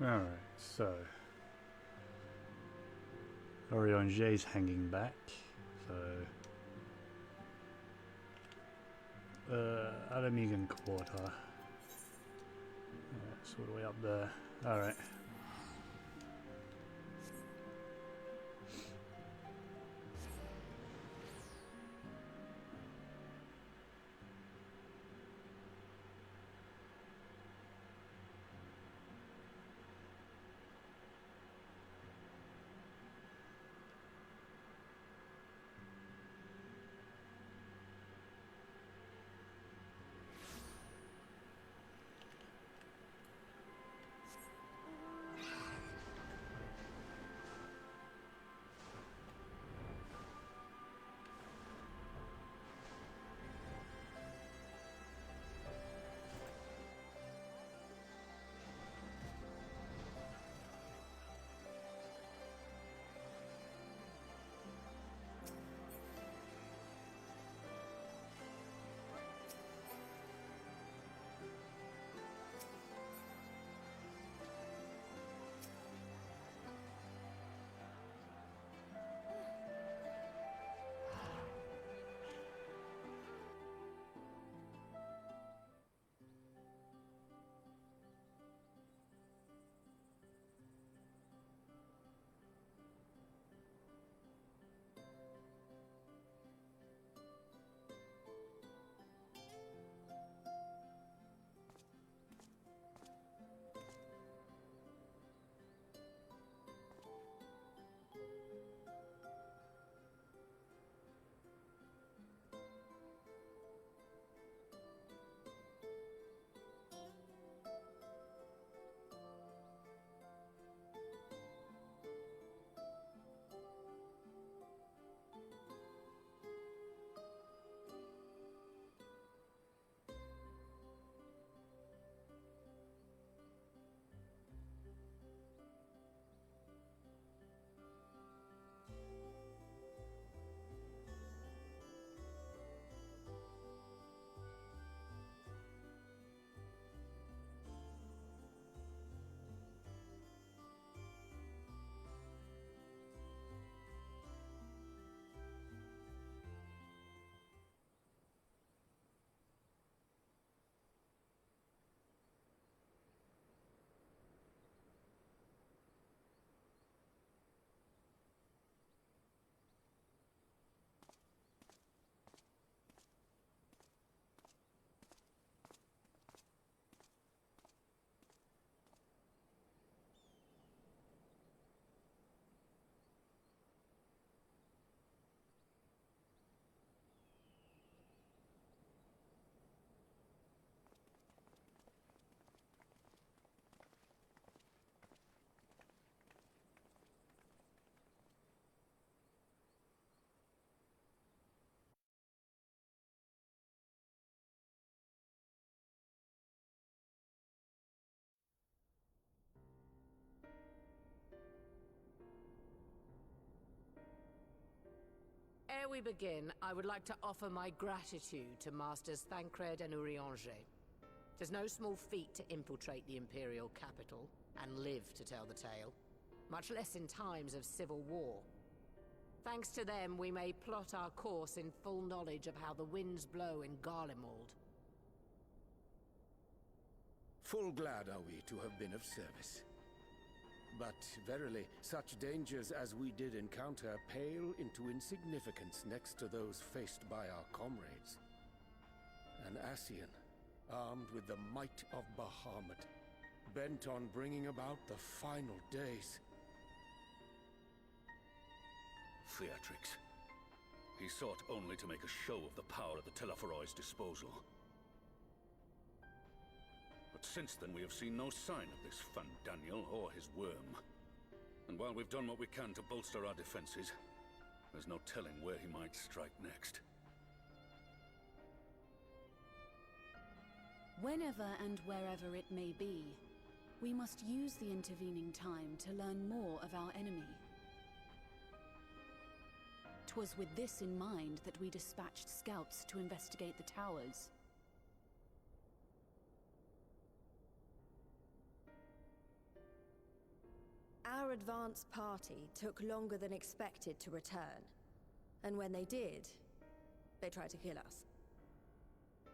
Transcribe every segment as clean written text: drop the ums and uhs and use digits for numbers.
Alright, so Orionge's hanging back, so Alamigan Quarter. It's all the way up there. Alright. Ere we begin, I would like to offer my gratitude to Masters Thancred and Urianger. Tis no small feat to infiltrate the Imperial capital and live to tell the tale, much less in times of civil war. Thanks to them, we may plot our course in full knowledge of how the winds blow in Garlemald. Full glad are we to have been of service. But verily, such dangers as we did encounter pale into insignificance next to those faced by our comrades. An Ascian, armed with the might of Bahamut, bent on bringing about the final days. Theatrix. He sought only to make a show of the power at the Telophoroid's disposal. But since then we have seen no sign of this Fandaniel or his worm. And while we've done what we can to bolster our defenses, there's no telling where he might strike next. Whenever and wherever it may be, we must use the intervening time to learn more of our enemy. 'Twas with this in mind that we dispatched scouts to investigate the towers. Our advance party took longer than expected to return. And when they did, they tried to kill us.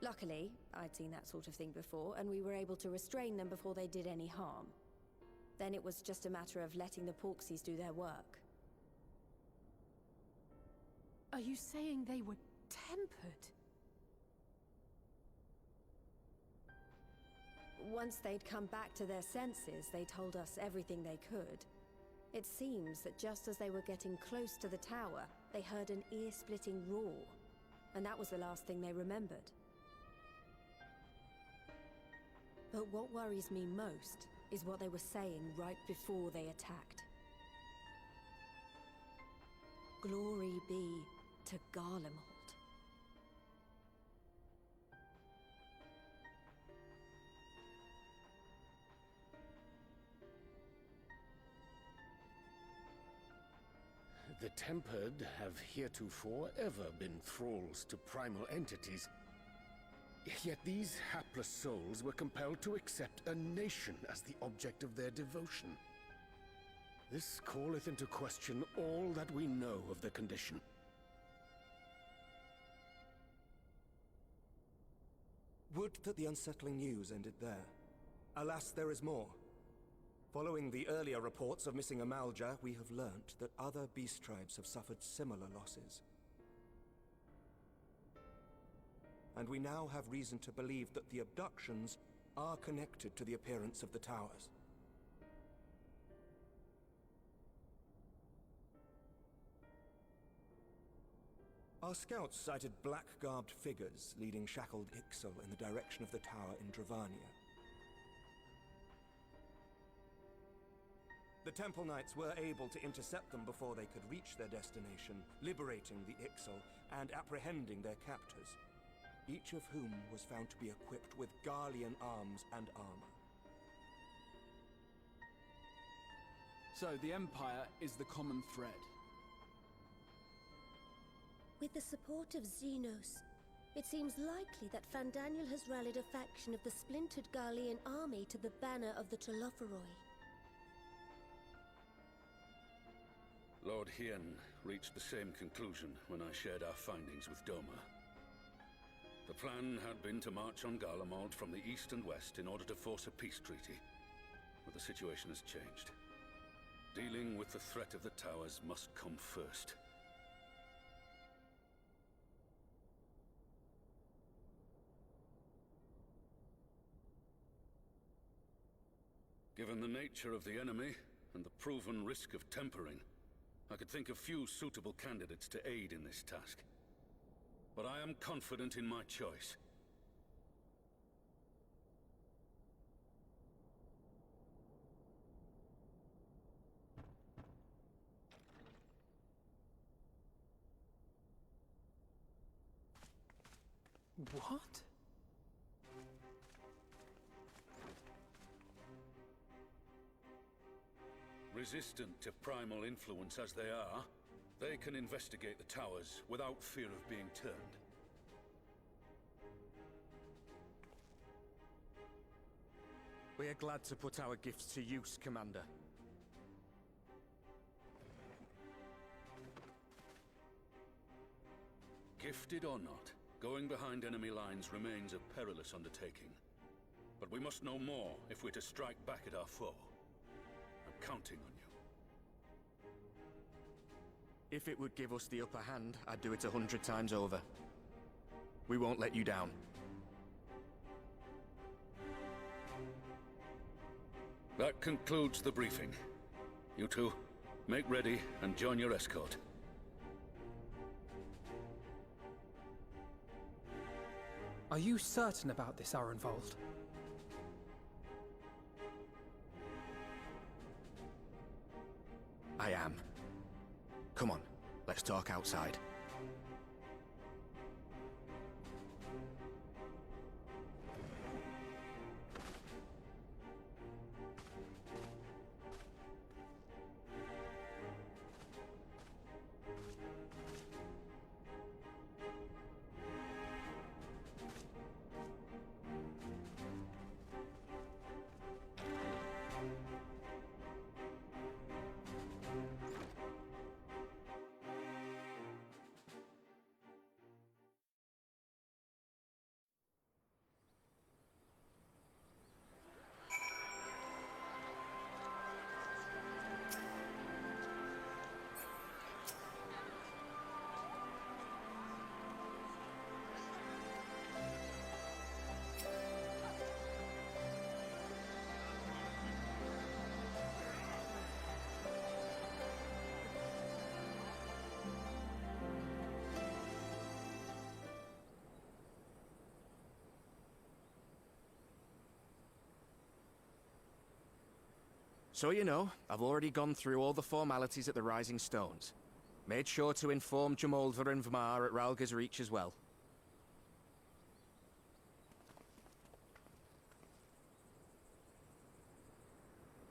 Luckily, I'd seen that sort of thing before, and we were able to restrain them before they did any harm. Then it was just a matter of letting the Porksies do their work. Are you saying they were tempered? Once they'd come back to their senses, they told us everything they could. It seems that just as they were getting close to the tower, they heard an ear-splitting roar. And that was the last thing they remembered. But what worries me most is what they were saying right before they attacked. Glory be to Garlemald. The Tempered have heretofore ever been thralls to primal entities. Yet these hapless souls were compelled to accept a nation as the object of their devotion. This calleth into question all that we know of the condition. Would that the unsettling news ended there. Alas, there is more. Following the earlier reports of missing Amalja, we have learnt that other beast tribes have suffered similar losses. And we now have reason to believe that the abductions are connected to the appearance of the towers. Our scouts sighted black-garbed figures leading shackled Ixal in the direction of the tower in Dravania. The Temple Knights were able to intercept them before they could reach their destination, liberating the Ixal and apprehending their captors, each of whom was found to be equipped with Garlean arms and armor. So, the Empire is the common thread. With the support of Xenos, it seems likely that Fandaniel has rallied a faction of the splintered Garlean army to the banner of the Telophoroi. Lord Hien reached the same conclusion when I shared our findings with Doma. The plan had been to march on Garlemald from the east and west in order to force a peace treaty. But the situation has changed. Dealing with the threat of the towers must come first. Given the nature of the enemy and the proven risk of tempering, I could think of few suitable candidates to aid in this task. But I am confident in my choice. What? Resistant to primal influence as they are, they can investigate the towers without fear of being turned. We are glad to put our gifts to use, Commander. Gifted or not, going behind enemy lines remains a perilous undertaking. But we must know more if we're to strike back at our foe. I'm counting on you. If it would give us the upper hand, I'd do it 100 times over. We won't let you down. That concludes the briefing. You two, make ready and join your escort. Are you certain about this, Arenvold? I am. Come on, let's talk outside. So you know, I've already gone through all the formalities at the Rising Stones. Made sure to inform Jamoldvar and Vmar at Ralga's Reach as well.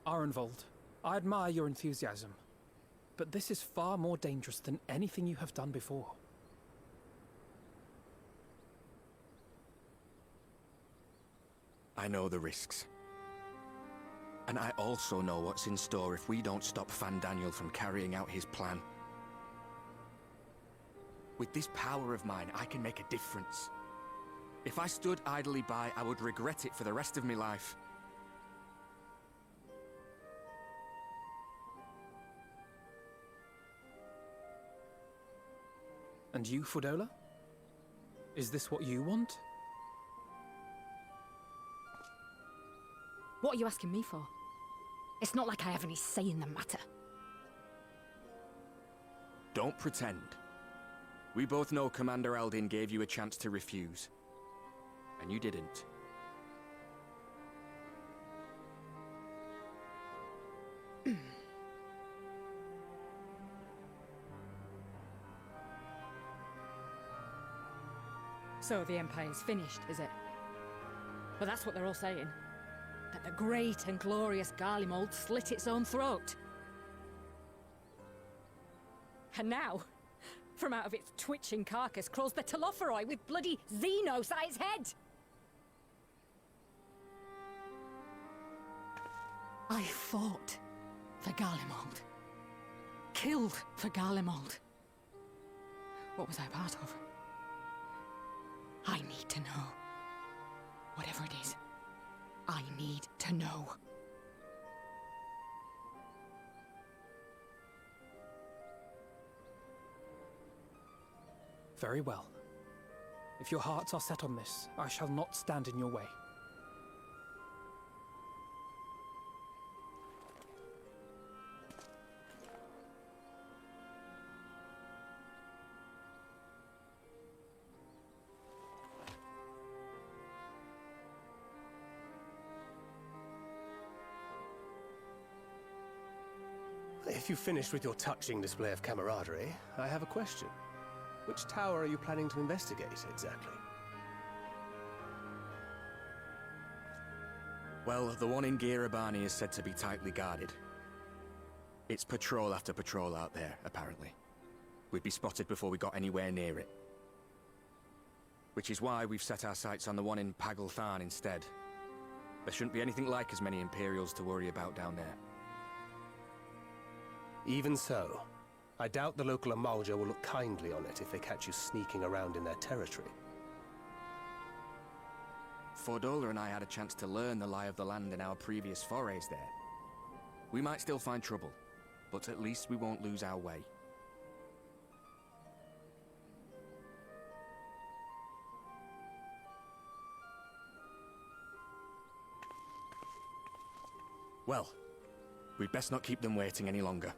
Arenvold, I admire your enthusiasm, but this is far more dangerous than anything you have done before. I know the risks. And I also know what's in store if we don't stop Fandaniel from carrying out his plan. With this power of mine, I can make a difference. If I stood idly by, I would regret it for the rest of my life. And you, Fudola? Is this what you want? What are you asking me for? It's not like I have any say in the matter. Don't pretend. We both know Commander Aldin gave you a chance to refuse. And you didn't. So the Empire's finished, is it? But that's what they're all saying. That the great and glorious Garlemald slit its own throat. And now, from out of its twitching carcass crawls the Telophoroi with bloody Xenos at its head! I fought for Garlemald. Killed for Garlemald. What was I part of? I need to know. Whatever it is, I need to know. Very well. If your hearts are set on this, I shall not stand in your way. If you've finished with your touching display of camaraderie, I have a question. Which tower are you planning to investigate, exactly? Well, the one in Girabani is said to be tightly guarded. It's patrol after patrol out there, apparently. We'd be spotted before we got anywhere near it. Which is why we've set our sights on the one in Paglth'an instead. There shouldn't be anything like as many Imperials to worry about down there. Even so, I doubt the local Amalja will look kindly on it if they catch you sneaking around in their territory. Fordola and I had a chance to learn the lie of the land in our previous forays there. We might still find trouble, but at least we won't lose our way. Well, we'd best not keep them waiting any longer.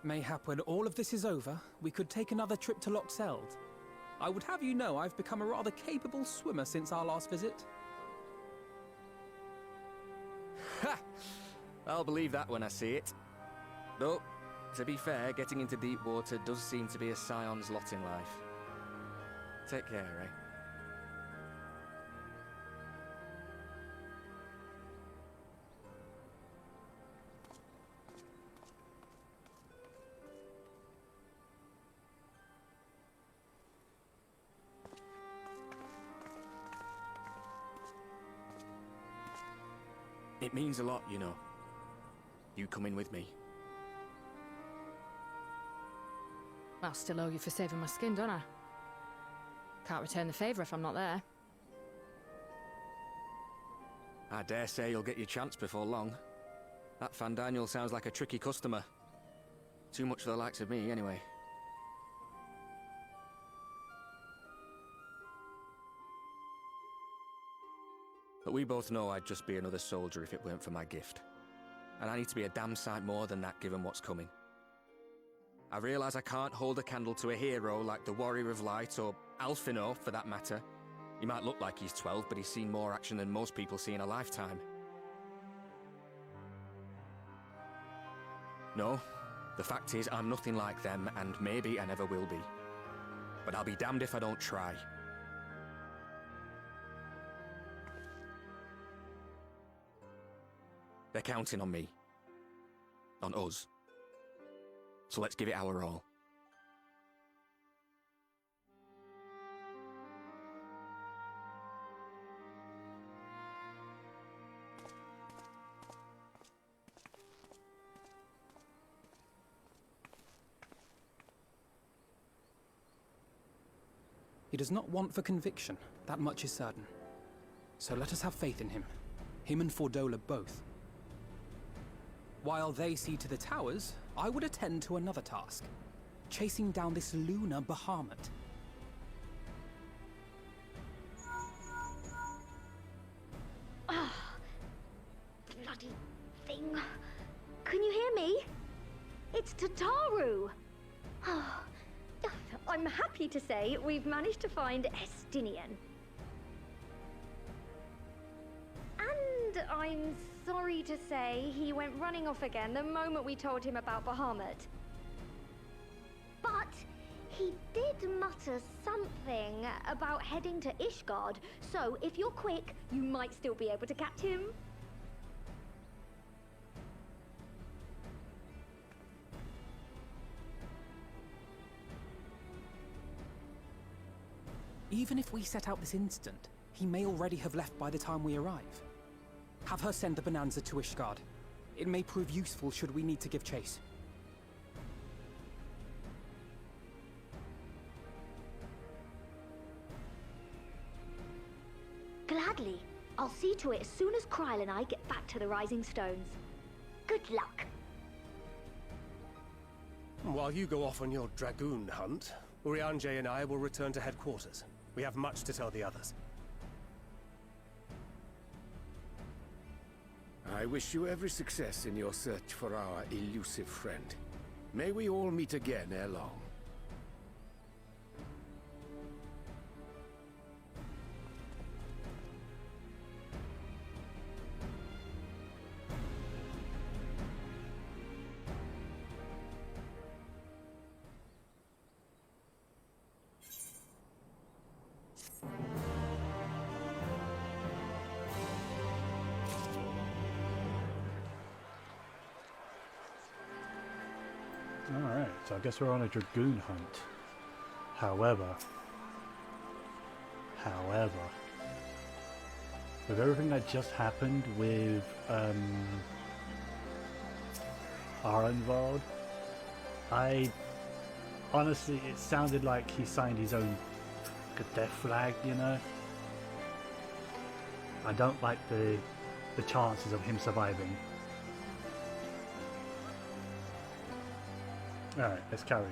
Mayhap when all of this is over, we could take another trip to Loxeld. I would have you know I've become a rather capable swimmer since our last visit. Ha! I'll believe that when I see it. Though, to be fair, getting into deep water does seem to be a scion's lot in life. Take care, eh? It means a lot, you know. You coming with me. I'll still owe you for saving my skin, don't I? Can't return the favour if I'm not there. I dare say you'll get your chance before long. That Fandaniel sounds like a tricky customer. Too much for the likes of me, anyway. But we both know I'd just be another soldier if it weren't for my gift. And I need to be a damn sight more than that given what's coming. I realise I can't hold a candle to a hero like the Warrior of Light, or Alphinaud for that matter. He might look like he's 12, but he's seen more action than most people see in a lifetime. No, the fact is I'm nothing like them, and maybe I never will be. But I'll be damned if I don't try. They're counting on me. On us. So let's give it our all. He does not want for conviction, that much is certain. So let us have faith in him. Him and Fordola both. While they see to the towers, I would attend to another task. Chasing down this lunar Bahamut. Ah, bloody thing. Can you hear me? It's Tataru. I'm happy to say we've managed to find Estinian. And I'm sorry to say he went running off again the moment we told him about Bahamut. But he did mutter something about heading to Ishgard, so if you're quick, you might still be able to catch him. Even if we set out this instant, he may already have left by the time we arrive. Have her send the Bonanza to Ishgard. It may prove useful should we need to give chase. Gladly. I'll see to it as soon as Kryl and I get back to the Rising Stones. Good luck. While you go off on your dragoon hunt, Urianger and I will return to headquarters. We have much to tell the others. I wish you every success in your search for our elusive friend. May we all meet again ere long. Alright, so I guess we're on a dragoon hunt. However, with everything that just happened with Arenvald, honestly, it sounded like he signed his own death flag, you know? I don't like the chances of him surviving. Alright, let's carry on.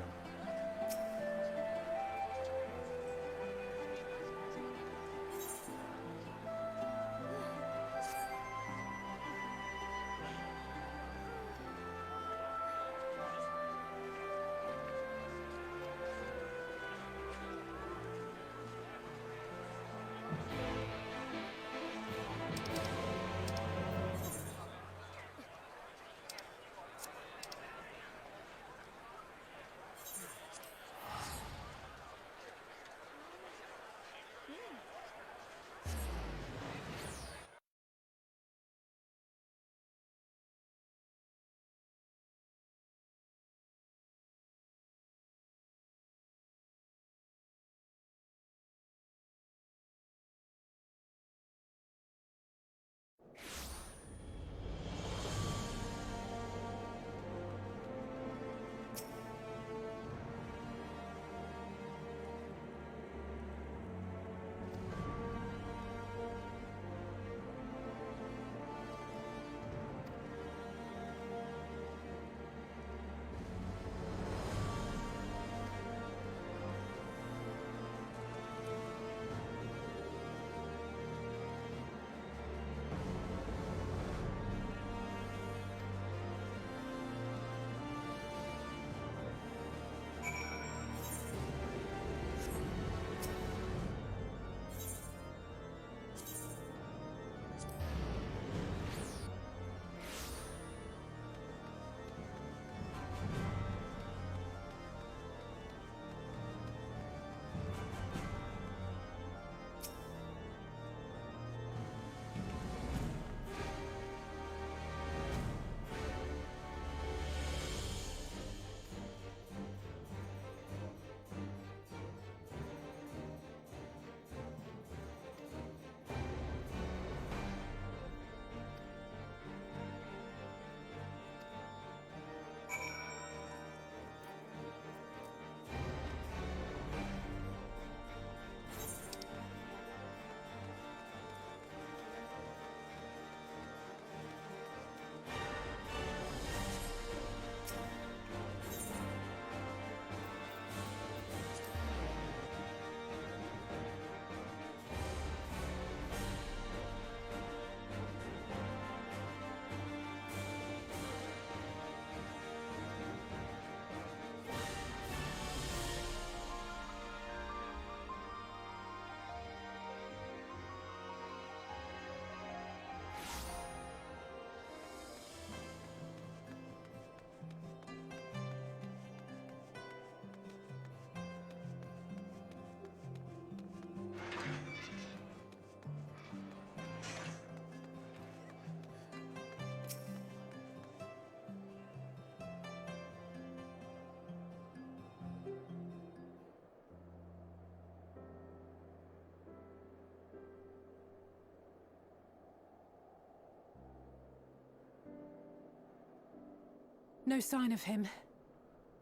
No sign of him.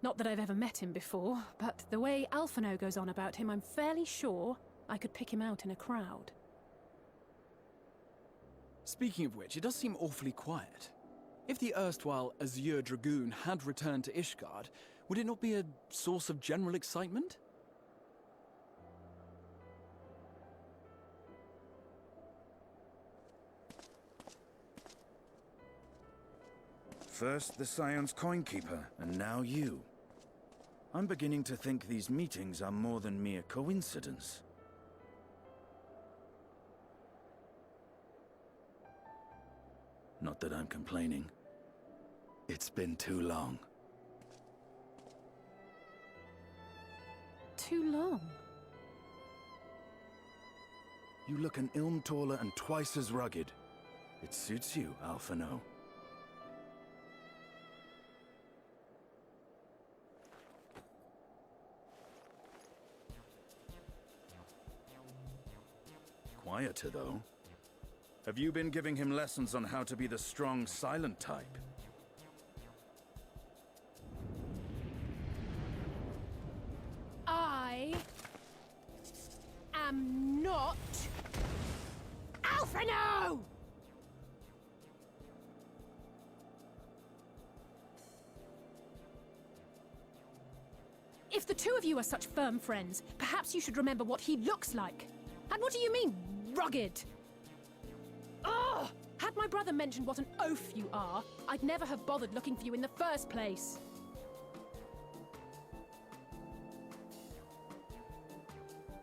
Not that I've ever met him before, but the way Alphino goes on about him, I'm fairly sure I could pick him out in a crowd. Speaking of which, it does seem awfully quiet. If the erstwhile Azure Dragoon had returned to Ishgard, would it not be a source of general excitement? First the Scion's Coinkeeper, and now you. I'm beginning to think these meetings are more than mere coincidence. Not that I'm complaining. It's been too long. Too long? You look an ilm taller and twice as rugged. It suits you, Alphino. Quieter, though. Have you been giving him lessons on how to be the strong, silent type? I am not Alphino! If the two of you are such firm friends, perhaps you should remember what he looks like. And what do you mean, rugged? Ugh! Had my brother mentioned what an oaf you are, I'd never have bothered looking for you in the first place.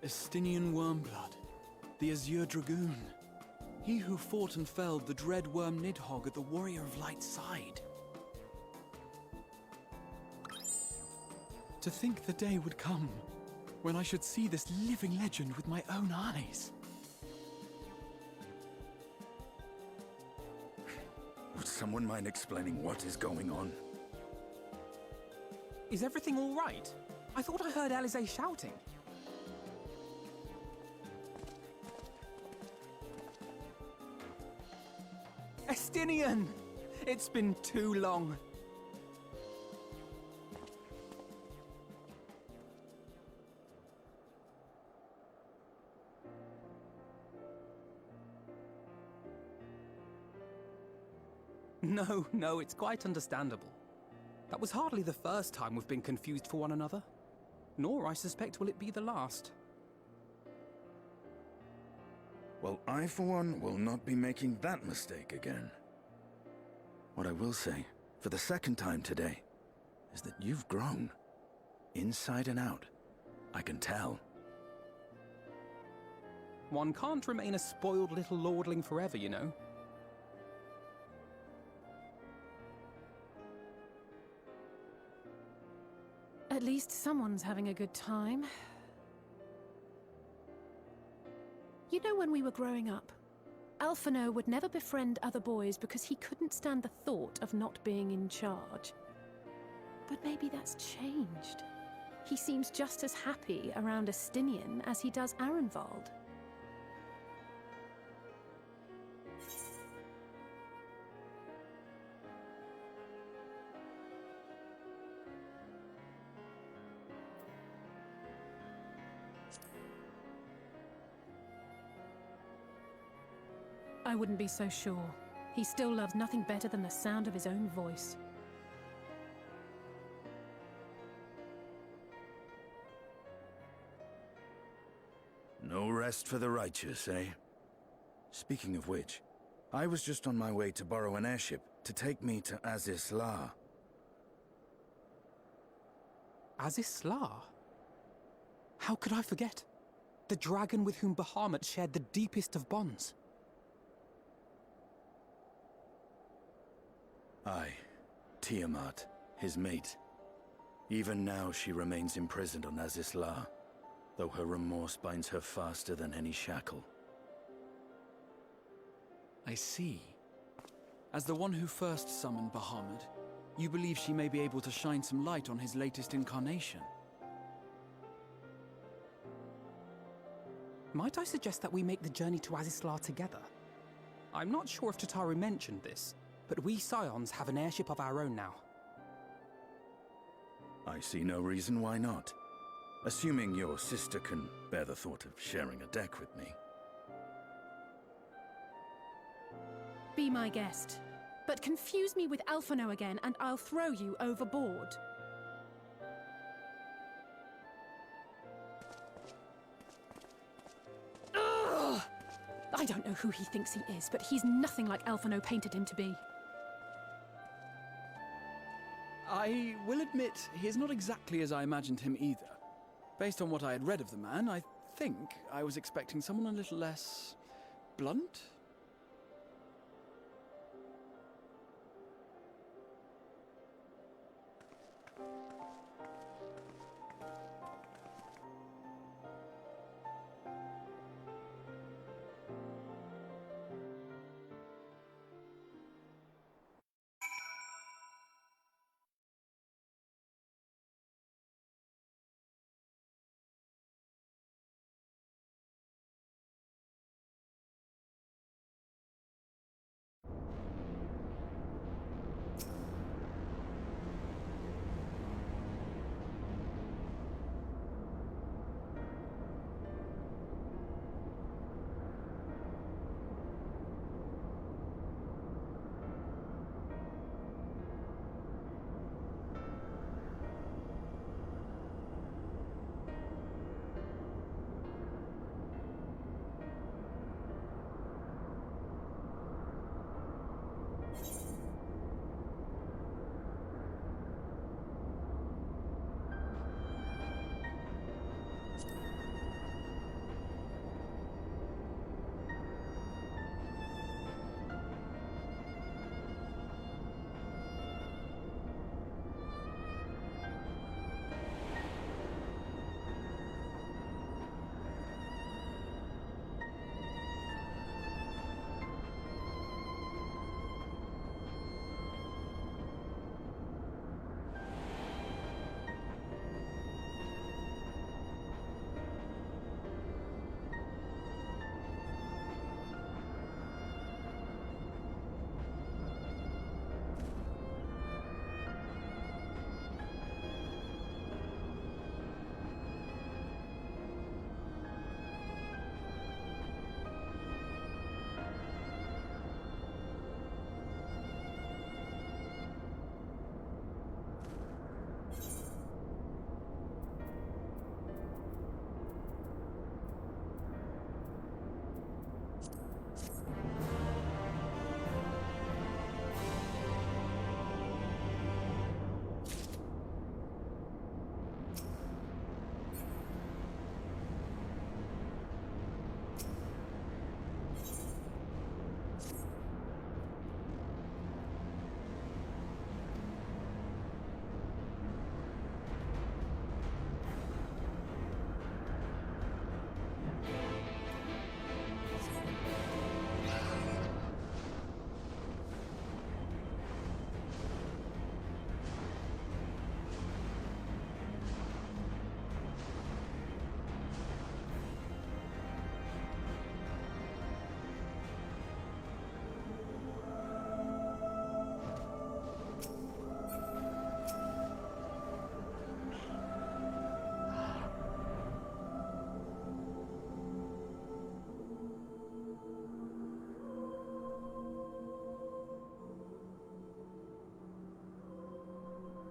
Estinian Wormblood, the Azure Dragoon. He who fought and felled the dread worm Nidhogg at the Warrior of Light's side. To think the day would come when I should see this living legend with my own eyes. Would someone mind explaining what is going on? Is everything all right? I thought I heard Alize shouting. Estinian! It's been too long. No, it's quite understandable. That was hardly the first time we've been confused for one another. Nor, I suspect, will it be the last. Well, I, for one, will not be making that mistake again. What I will say, for the second time today, is that you've grown. Inside and out. I can tell. One can't remain a spoiled little lordling forever, you know. At least someone's having a good time. You know, when we were growing up, Alphino would never befriend other boys because he couldn't stand the thought of not being in charge. But maybe that's changed. He seems just as happy around Estinian as he does Arenvald. I wouldn't be so sure. He still loves nothing better than the sound of his own voice. No rest for the righteous, eh? Speaking of which, I was just on my way to borrow an airship to take me to Azisla. Azisla? How could I forget? The dragon with whom Bahamut shared the deepest of bonds. Aye, Tiamat, his mate. Even now she remains imprisoned on Azisla, though her remorse binds her faster than any shackle. I see. As the one who first summoned Bahamut, you believe she may be able to shine some light on his latest incarnation. Might I suggest that we make the journey to Azisla together? I'm not sure if Tataru mentioned this, but we Scions have an airship of our own now. I see no reason why not. Assuming your sister can bear the thought of sharing a deck with me. Be my guest. But confuse me with Alphino again, and I'll throw you overboard. Ugh! I don't know who he thinks he is, but he's nothing like Alphino painted him to be. I will admit, he is not exactly as I imagined him either. Based on what I had read of the man, I think I was expecting someone a little less blunt?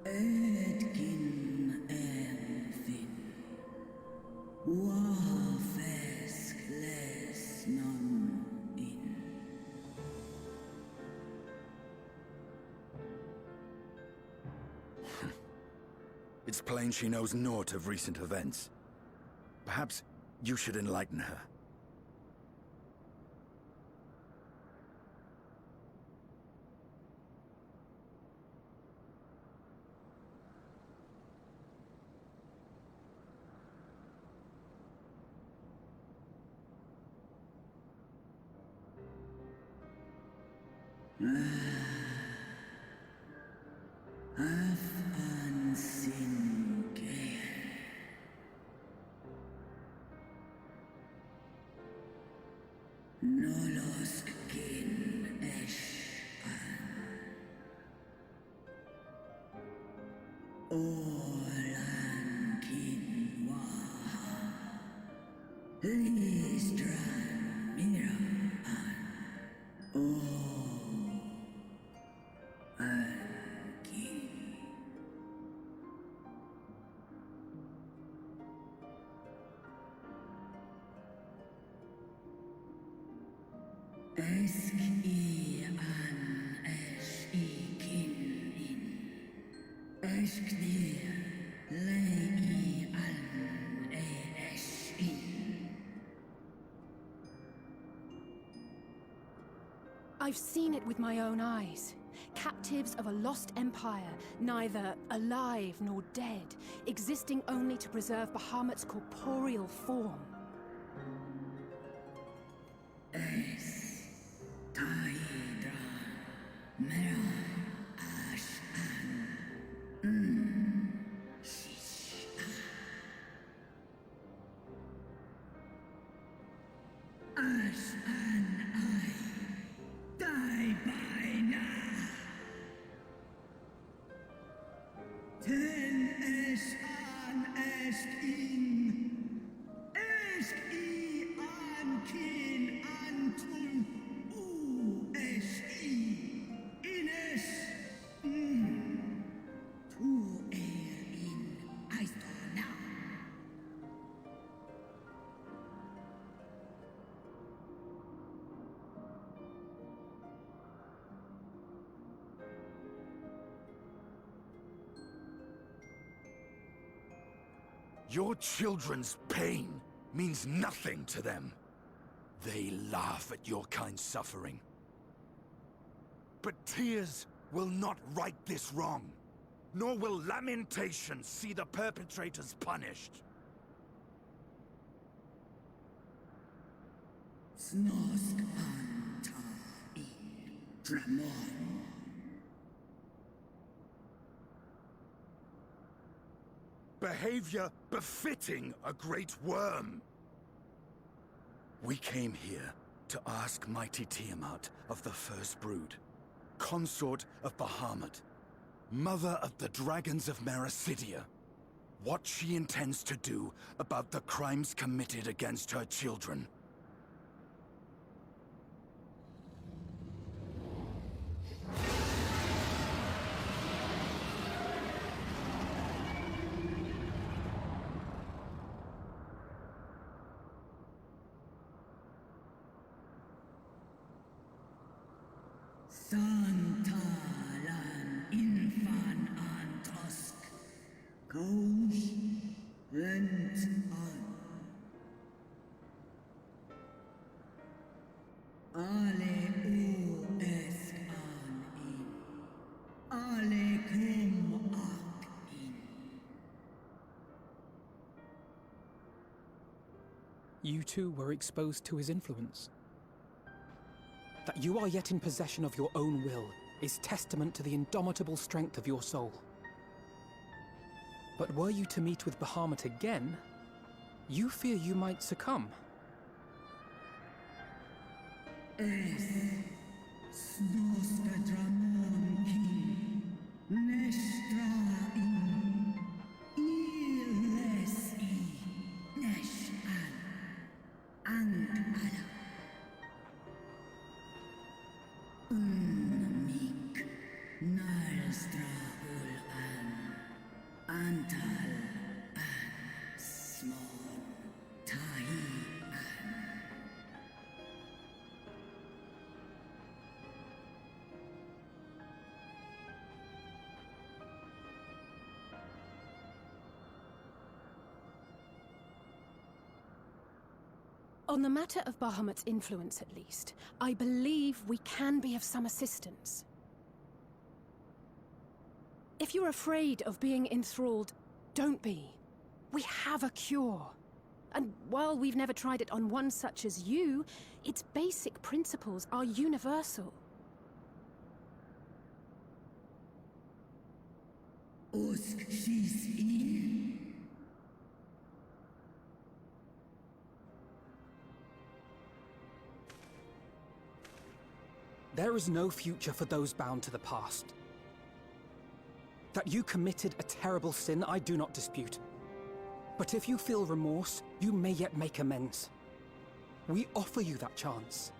Edgin Elfin. Wafes Klesnon in. It's plain she knows naught of recent events. Perhaps you should enlighten her. Or Esk I an es I kin in. Esk dir lei I an es in. I've seen it with my own eyes. Captives of a lost empire, neither alive nor dead, existing only to preserve Bahamut's corporeal form. Es Taidra Mera Ash an Shish Ash an I die by now. Ten es an esk in esk I an kin antun u es I ines tu in I now. Your children's pain means nothing to them. They laugh at your kind suffering. But tears will not right this wrong, nor will lamentation see the perpetrators punished. Snosk an ta in Dramon. Behavior befitting a great worm. We came here to ask mighty Tiamat of the First Brood, consort of Bahamut, mother of the dragons of Mericidia, what she intends to do about the crimes committed against her children. Santalan infan antosk. Goes rent on. Ale u esk an in. Ale kum ak in. You too were exposed to his influence. That you are yet in possession of your own will is testament to the indomitable strength of your soul. But were you to meet with Bahamut again, you fear you might succumb. Es Snoska Dramon kin. Nestra in. Iles I. Nesh an. Ang ala. Unmik Nalstra ul an Antal an Smon Tahi an. On the matter of Bahamut's influence, at least, I believe we can be of some assistance. If you're afraid of being enthralled, don't be. We have a cure. And while we've never tried it on one such as you, its basic principles are universal. Usk she's in. There is no future for those bound to the past. That you committed a terrible sin, I do not dispute. But if you feel remorse, you may yet make amends. We offer you that chance.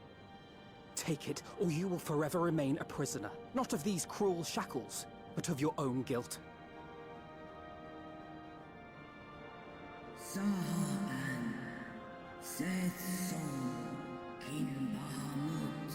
Take it, or you will forever remain a prisoner, not of these cruel shackles, but of your own guilt. Sahan Seth Song Kin Bahamut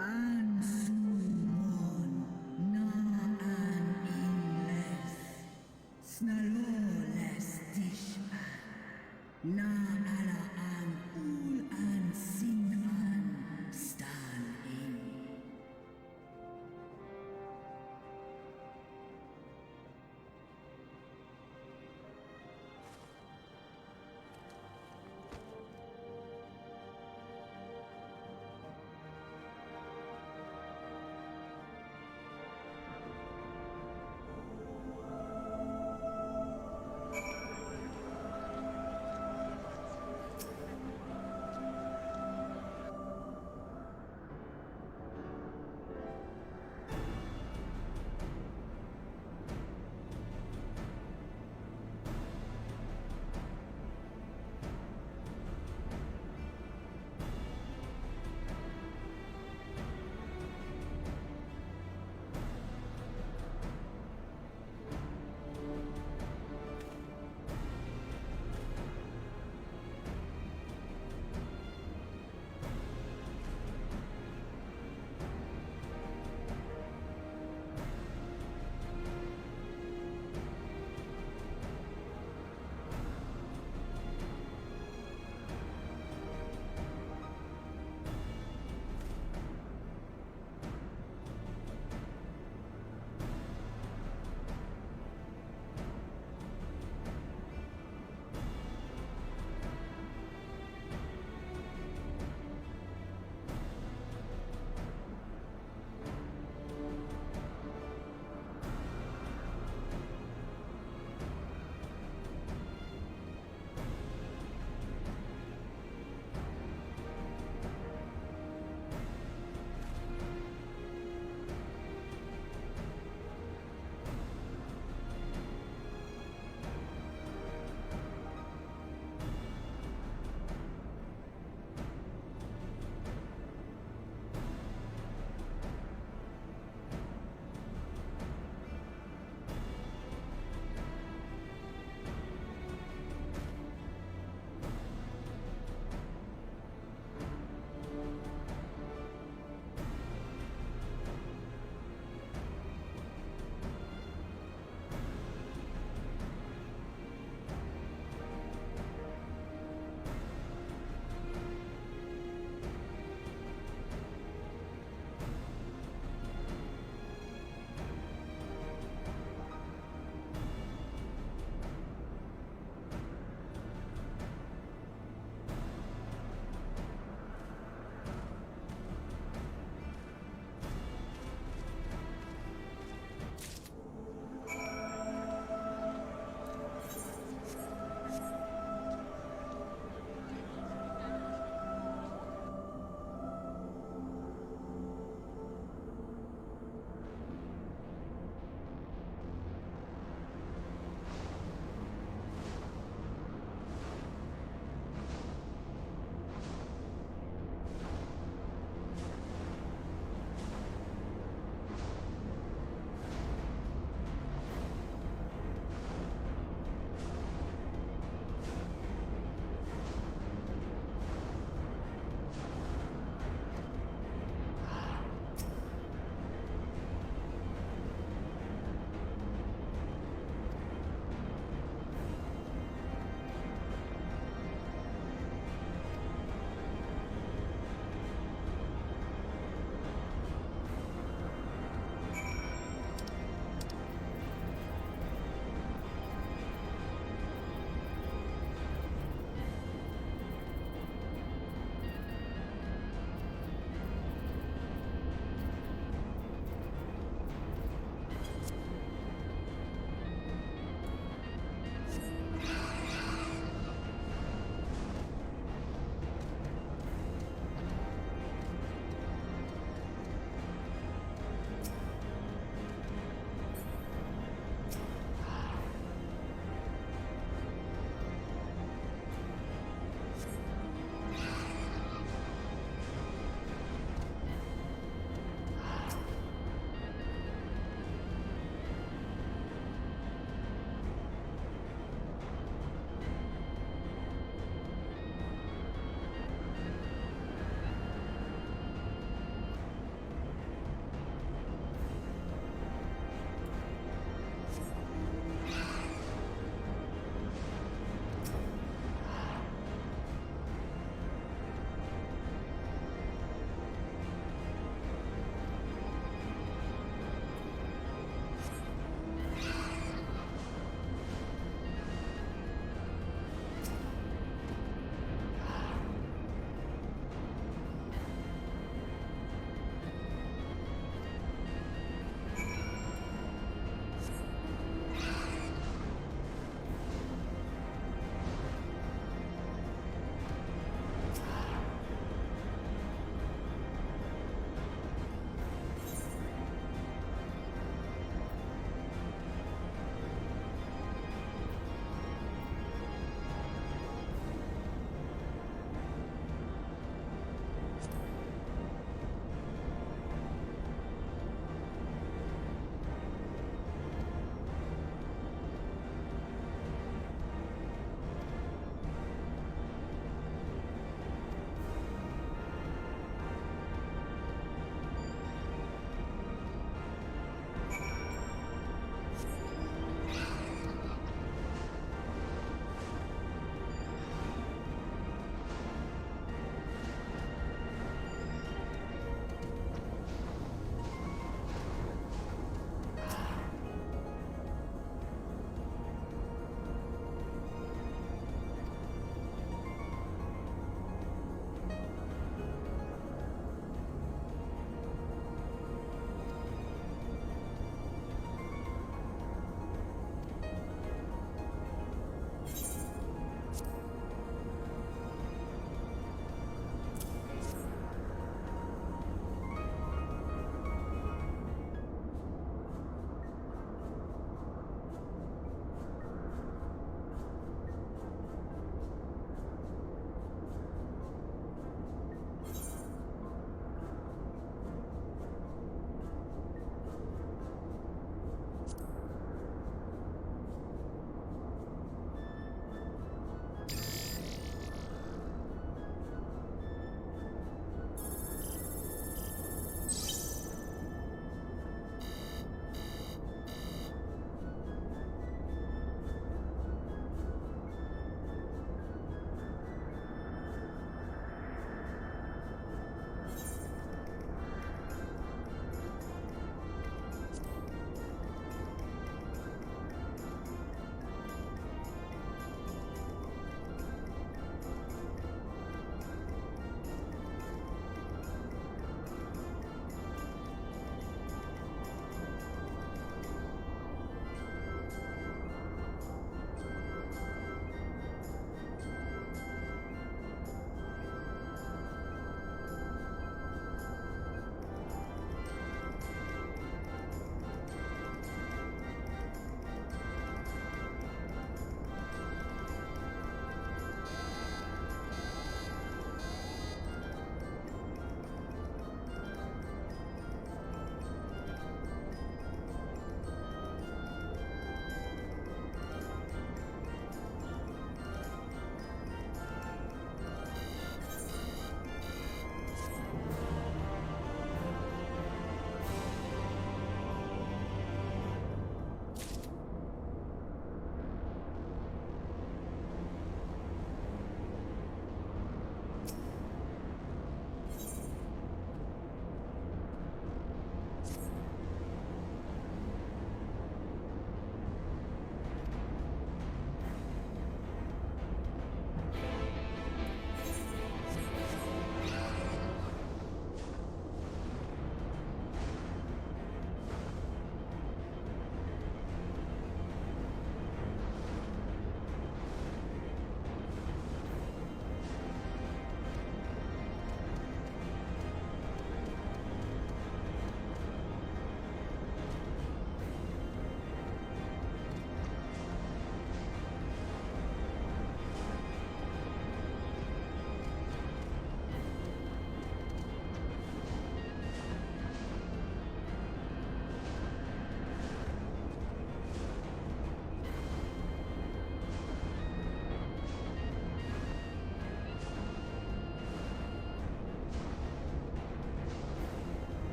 An sumon na an inles. Snaloles dish an. Na ala an ul an sin an stan in.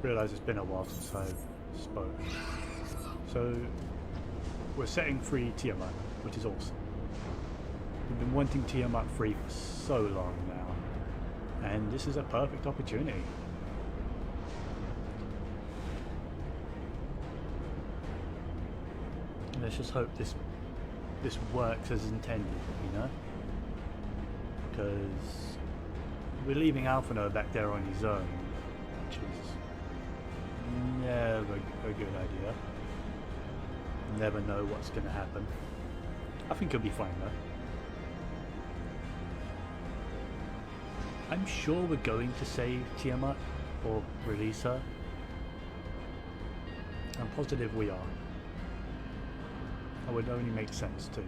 Realise it's been a while since I spoke. So we're setting free Tiamat, which is awesome. We've been wanting Tiamat free for so long now, and this is a perfect opportunity. Let's just hope this works as intended, you know? Because we're leaving Alphino back there on his own, which is never a good idea. Never know what's going to happen. I think he'll be fine though. I'm sure we're going to save Tiamat or release her. I'm positive we are. It would only make sense too.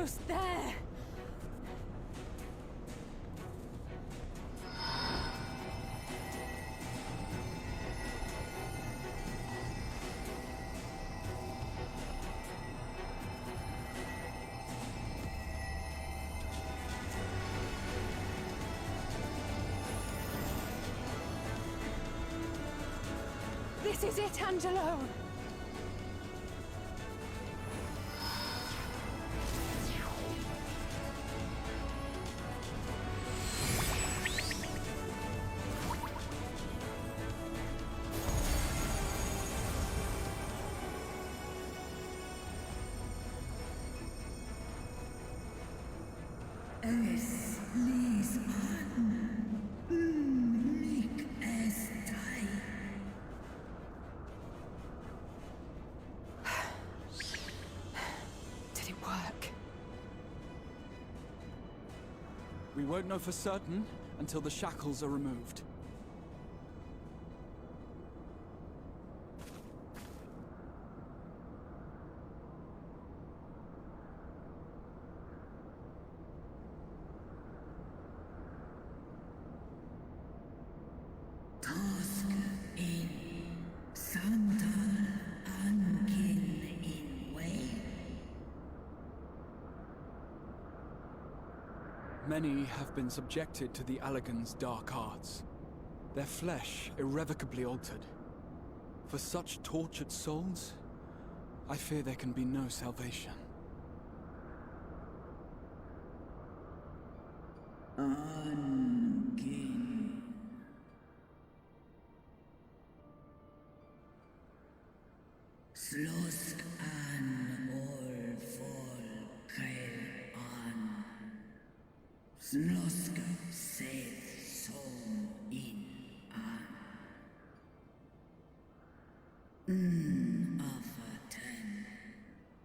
almost there! This is it, Angelo! Es ließ an. Unmöglich es sei. Did it work? We won't know for certain until the shackles are removed. Tosk in Santal Ankin in way. Many have been subjected to the Allagan's dark arts, their flesh irrevocably altered. For such tortured souls, I fear there can be no salvation. Ankin. Slosk an all folkel an. Slosk seth som in an. Affaten.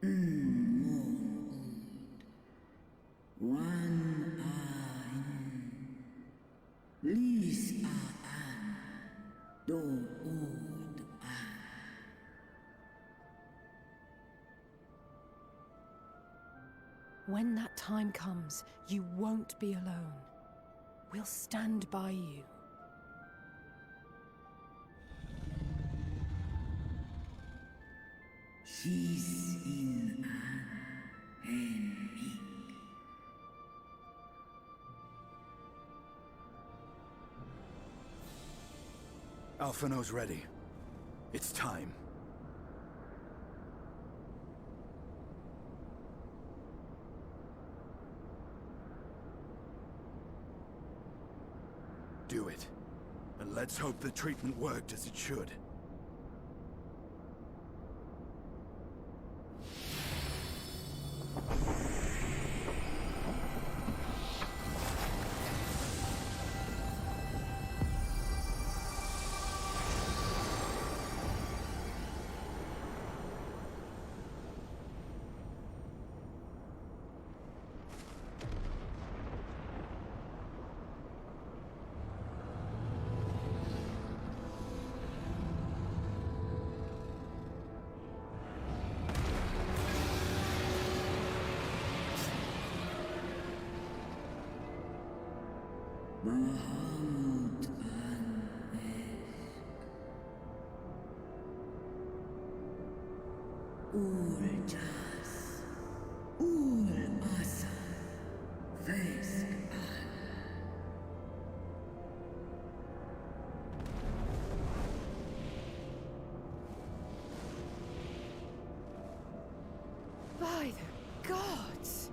Mon ud. One an. Lis an. Do ud an. When that time comes, you won't be alone. We'll stand by you. She's in an enemy. Alphino's ready. It's time. Do it. And let's hope the treatment worked as it should. Bahamut an Ul-Jas, Ul-Asa, Vesk an. By the gods!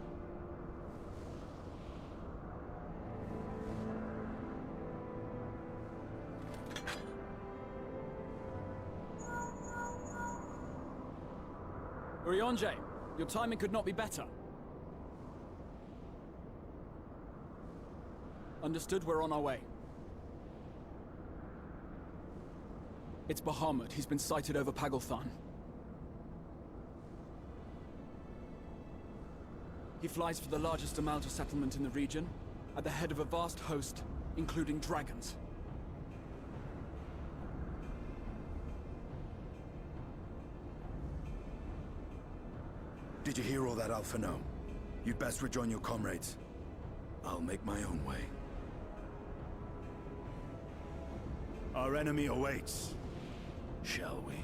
Urianger, your timing could not be better. Understood, we're on our way. It's Bahamut. He's been sighted over Paglth'an. He flies for the largest Amalta settlement in the region, at the head of a vast host, including dragons. Did you hear all that, Alphino? You'd best rejoin your comrades. I'll make my own way. Our enemy awaits. Shall we?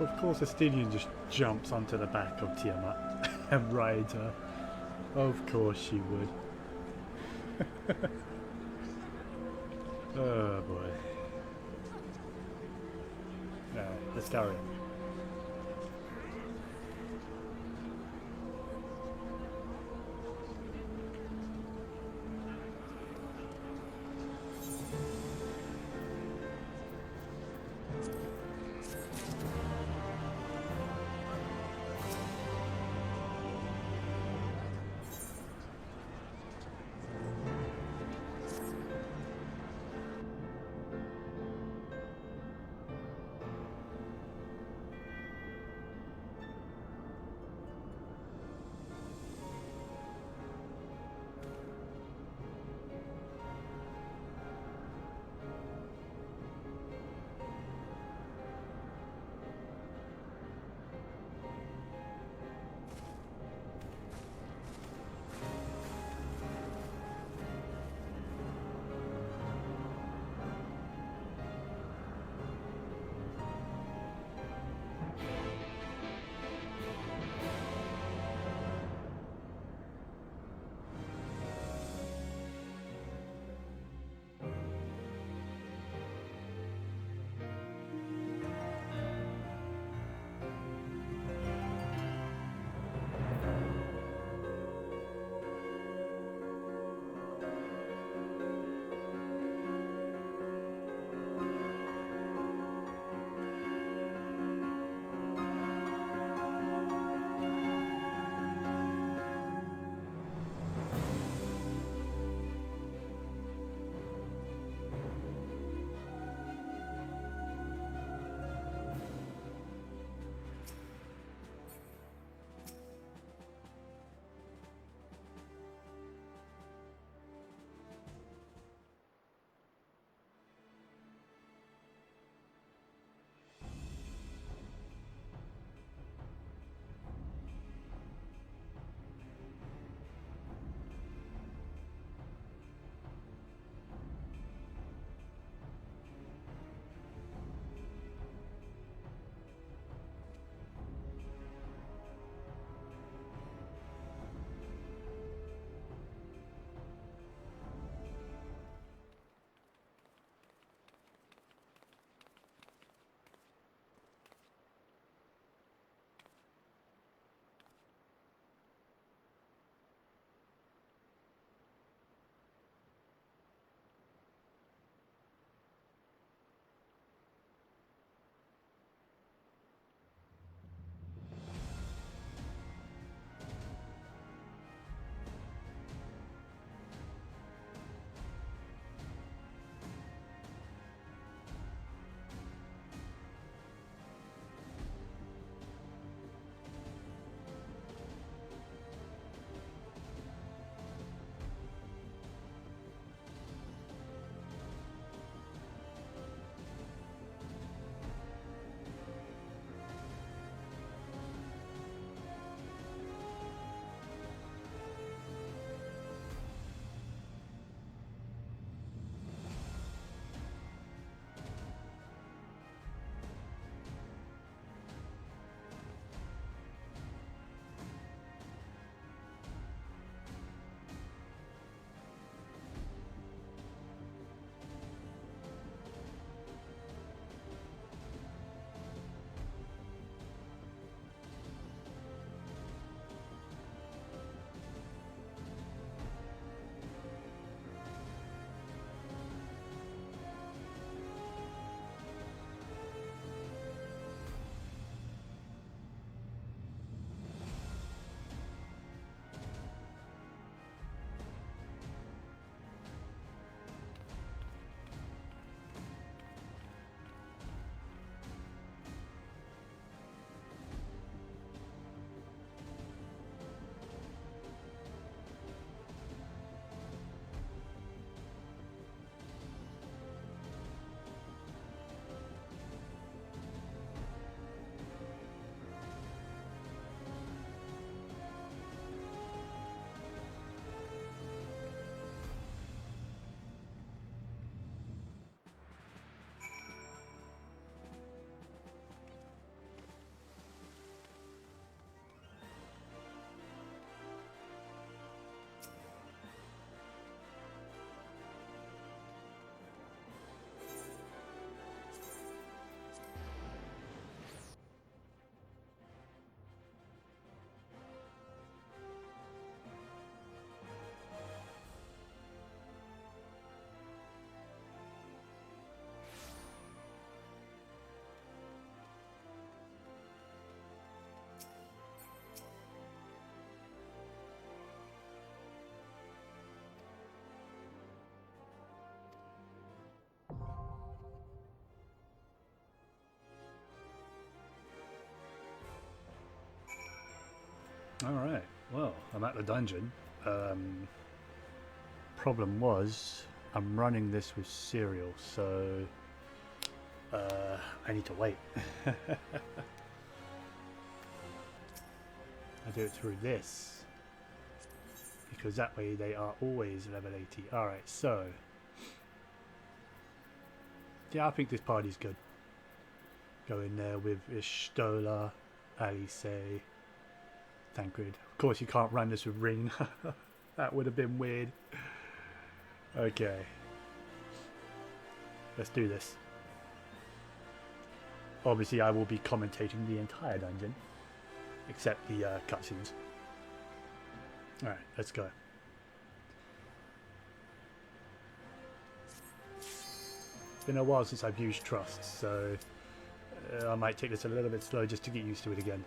Of course, Estinian just jumps onto the back of Tiamat and rides her. Of course she would. Oh boy. Let's carry on. Alright, well, I'm at the dungeon. Problem was, I'm running this with cereal, so I need to wait. I do it through this, because that way they are always level 80. Alright, so yeah, I think this party's good. Go in there with Ishtola, Alice, Tancred. Of course you can't run this with Ring. That would have been weird. Okay. Let's do this. Obviously I will be commentating the entire dungeon, except the cutscenes. Alright, let's go. It's been a while since I've used Trust, so I might take this a little bit slow just to get used to it again.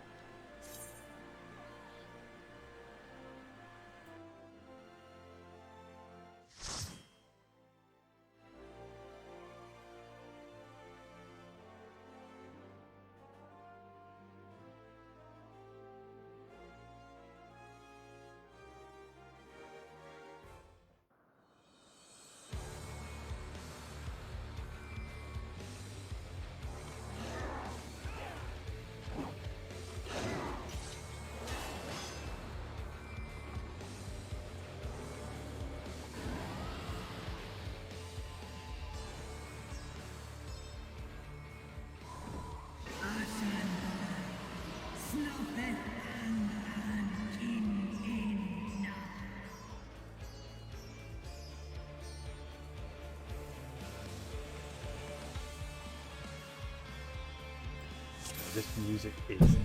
This music is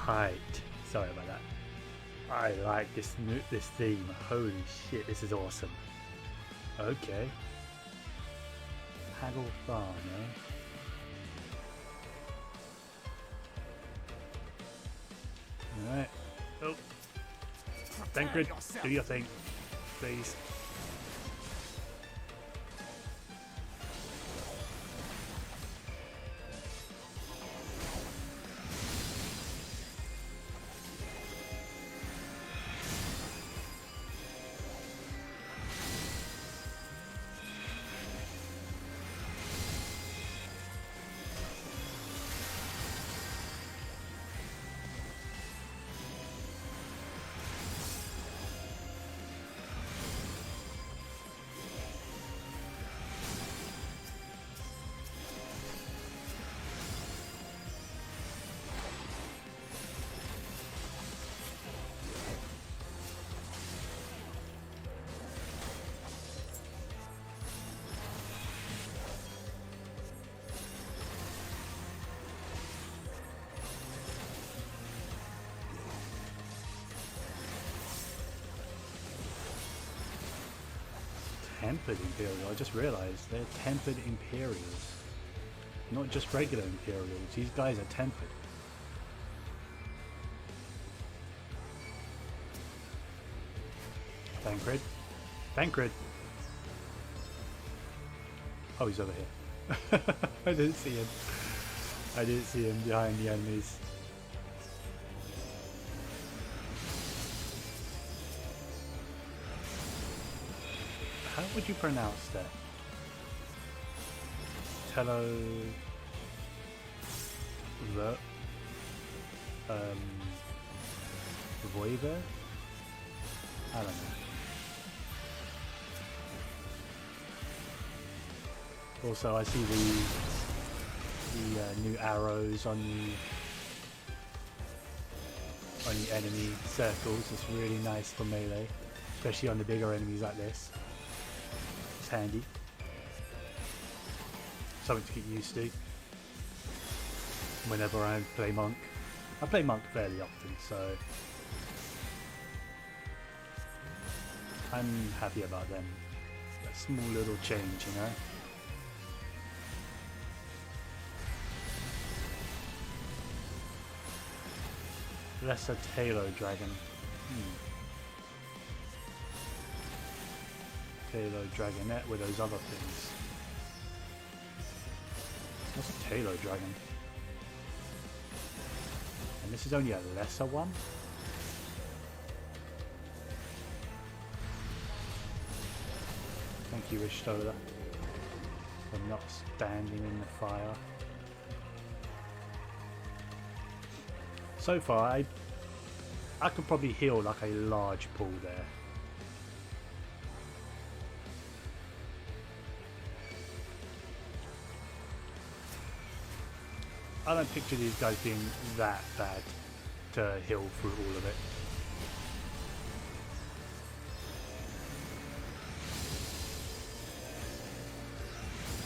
tight. Sorry about that. I like this theme. Holy shit, this is awesome. Okay. Paglth'an, eh? Alright. Oh. Tancred, do your thing. Please. Tempered Imperial. I just realized they're tempered Imperials, not just regular Imperials. These guys are tempered. Tancred. Tancred. Oh, he's over here. I didn't see him. I didn't see him behind the enemies. How would you pronounce that? Voiver? I don't know. Also, I see the new arrows on the enemy circles. It's really nice for melee, especially on the bigger enemies like this. It's handy. Something to get used to whenever I play Monk. I play Monk fairly often, so I'm happy about them. A small little change, you know. Lesser Talo Dragon. Talo Dragonette with those other things. What's a Talo Dragon? And this is only a lesser one? rescuish solar. I'm not standing in the fire. So far, I could probably heal like a large pool there. I don't picture these guys being that bad to heal through all of it.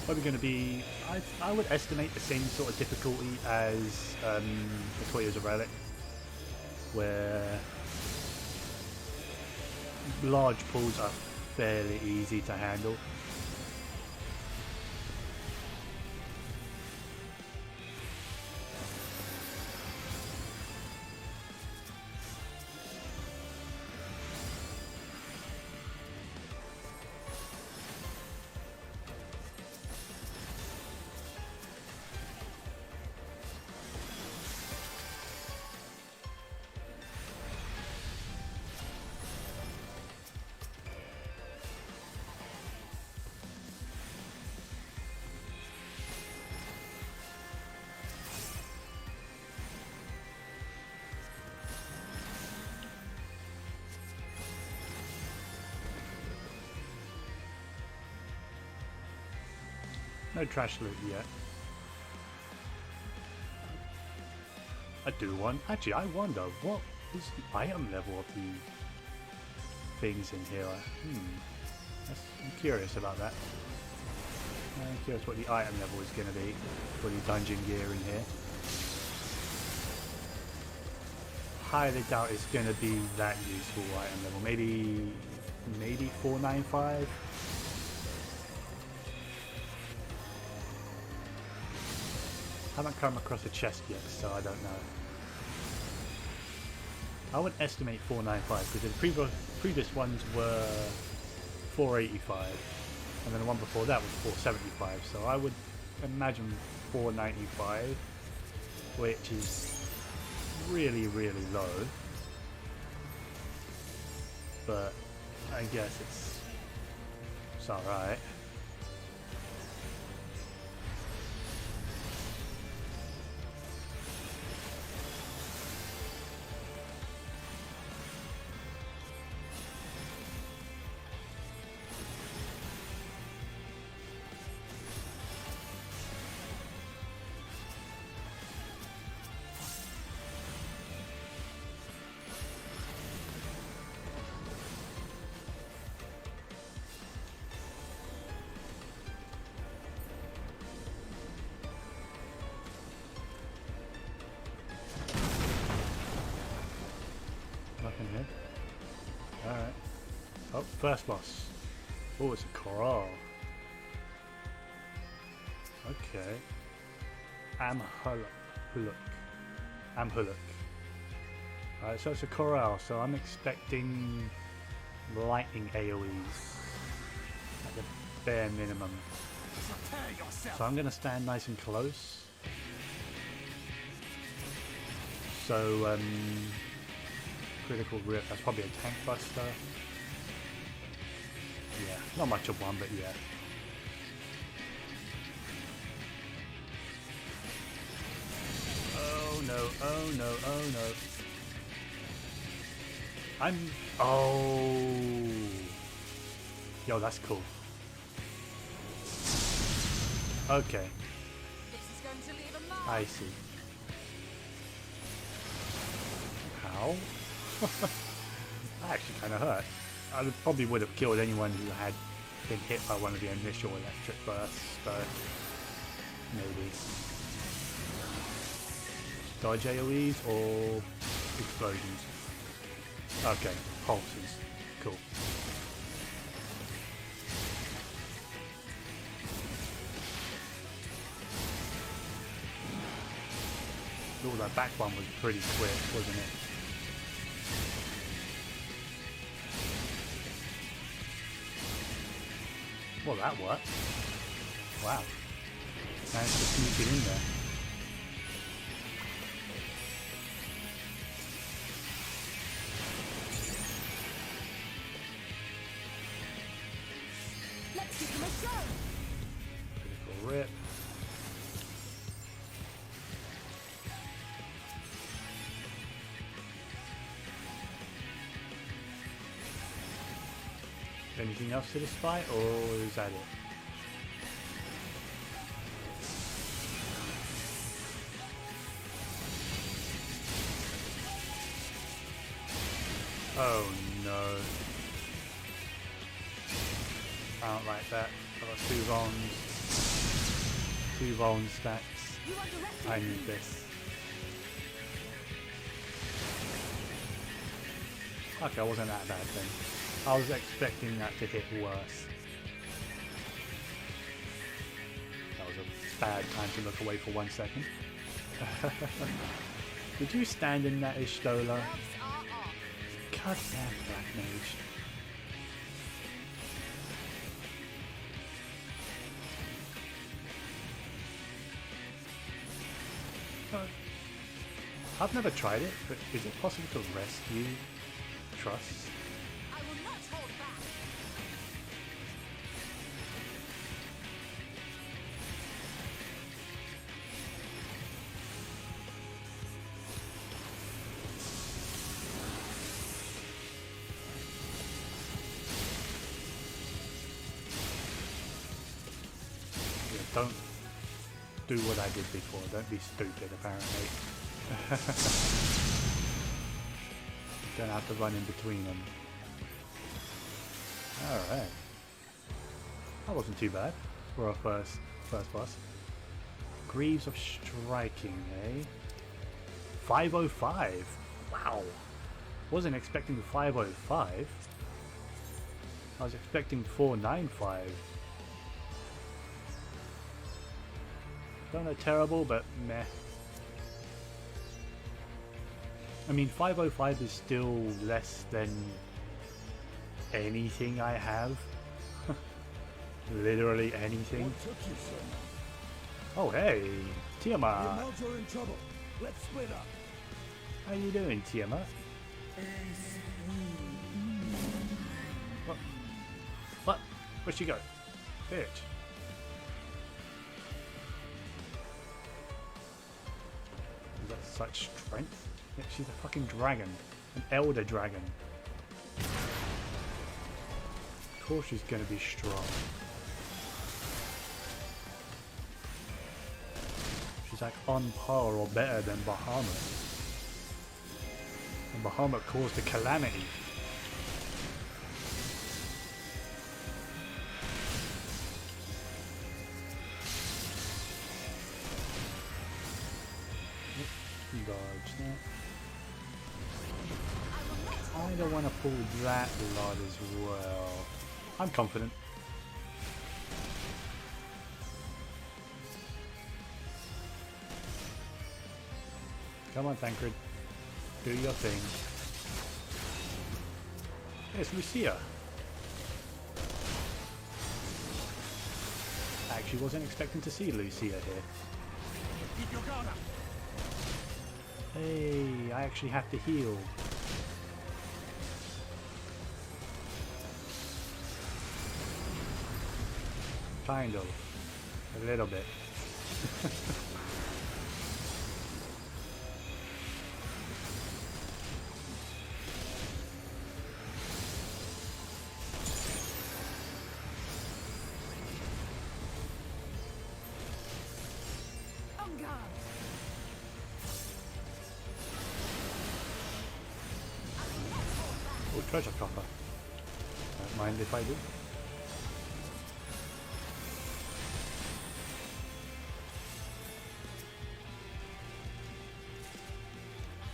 Probably going to be, I would estimate the same sort of difficulty as the Toyos of Relic, where large pools are fairly easy to handle. No trash loot yet. I do want. Actually, I wonder what is the item level of the things in here. I'm curious about that. I'm curious what the item level is going to be for the dungeon gear in here. Highly doubt it's going to be that useful item level. Maybe 495. I haven't come across a chest yet, so I don't know. I would estimate 495 because the previous ones were 485, and then the one before that was 475. So I would imagine 495, which is really, really low. But I guess it's alright. Nothing here. Alright. Oh, first boss. Oh, it's a corral. Okay. Amhuluk. Alright, so it's a corral, so I'm expecting lightning AoEs at the bare minimum. So I'm going to stand nice and close. So, critical rip, that's probably a tank buster. Yeah, not much of one, but yeah. Oh no, oh no, oh no. Oh. Yo, that's cool. Okay. I see. How? That actually kind of hurt. I probably would have killed anyone who had been hit by one of the initial electric bursts, so maybe. Dodge AoEs or explosions? Okay, pulses. Cool. Oh, that back one was pretty quick, wasn't it? Well, that worked. Wow. Managed to sneak it in there. Let's anything else to this fight, or is that it? Oh no. I don't like that. I've got 2 Volns. 2 Voln stacks. I need this. Okay, I wasn't that bad then. I was expecting that to hit worse. That was a bad time to look away for 1 second. Did you stand in that Ishtola? God damn Black Mage. I've never tried it, but is it possible to rescue Trust? I will not hold back. Yeah, don't do what I did before. Don't be stupid, apparently. Don't have to run in between them. Alright. That wasn't too bad for our first boss. Greaves of Striking, eh? 505. Wow. Wasn't expecting 505. I was expecting 495. Don't know, terrible, but meh. I mean, 505 is still less than anything I have. Literally anything. Oh hey, Tiamat. You're in trouble. Let's split up. How you doing, Tiamat? What? What? Where'd she go? Bitch. Is that such strength? Yeah, she's a fucking dragon. An elder dragon. Of course she's gonna be strong. She's like on par or better than Bahamut. And Bahamut caused a calamity. Dodge that. I don't want to pull that lot as well. I'm confident. Come on, Thancred. Do your thing. Hey, it's Lucia. I actually wasn't expecting to see Lucia here. Keep your guard up. Hey, I actually have to heal. Kind of. A little bit. Oh, treasure copper. Don't mind if I do.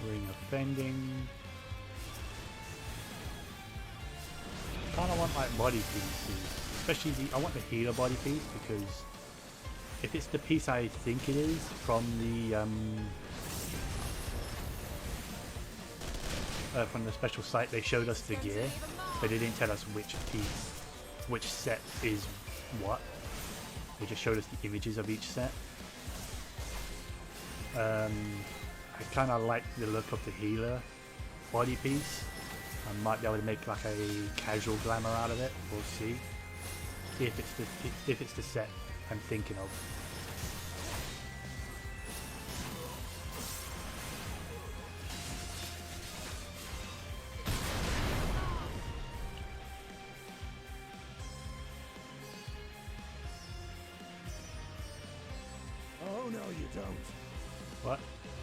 Ring of Bending. Kinda want like body pieces. Especially I want the healer body piece because if it's the piece I think it is from the special site, they showed us the gear, but they didn't tell us which piece, which set is what. They just showed us the images of each set. I kind of like the look of the healer body piece. I might be able to make like a casual glamour out of it. We'll see if it's the set I'm thinking of. comes. What?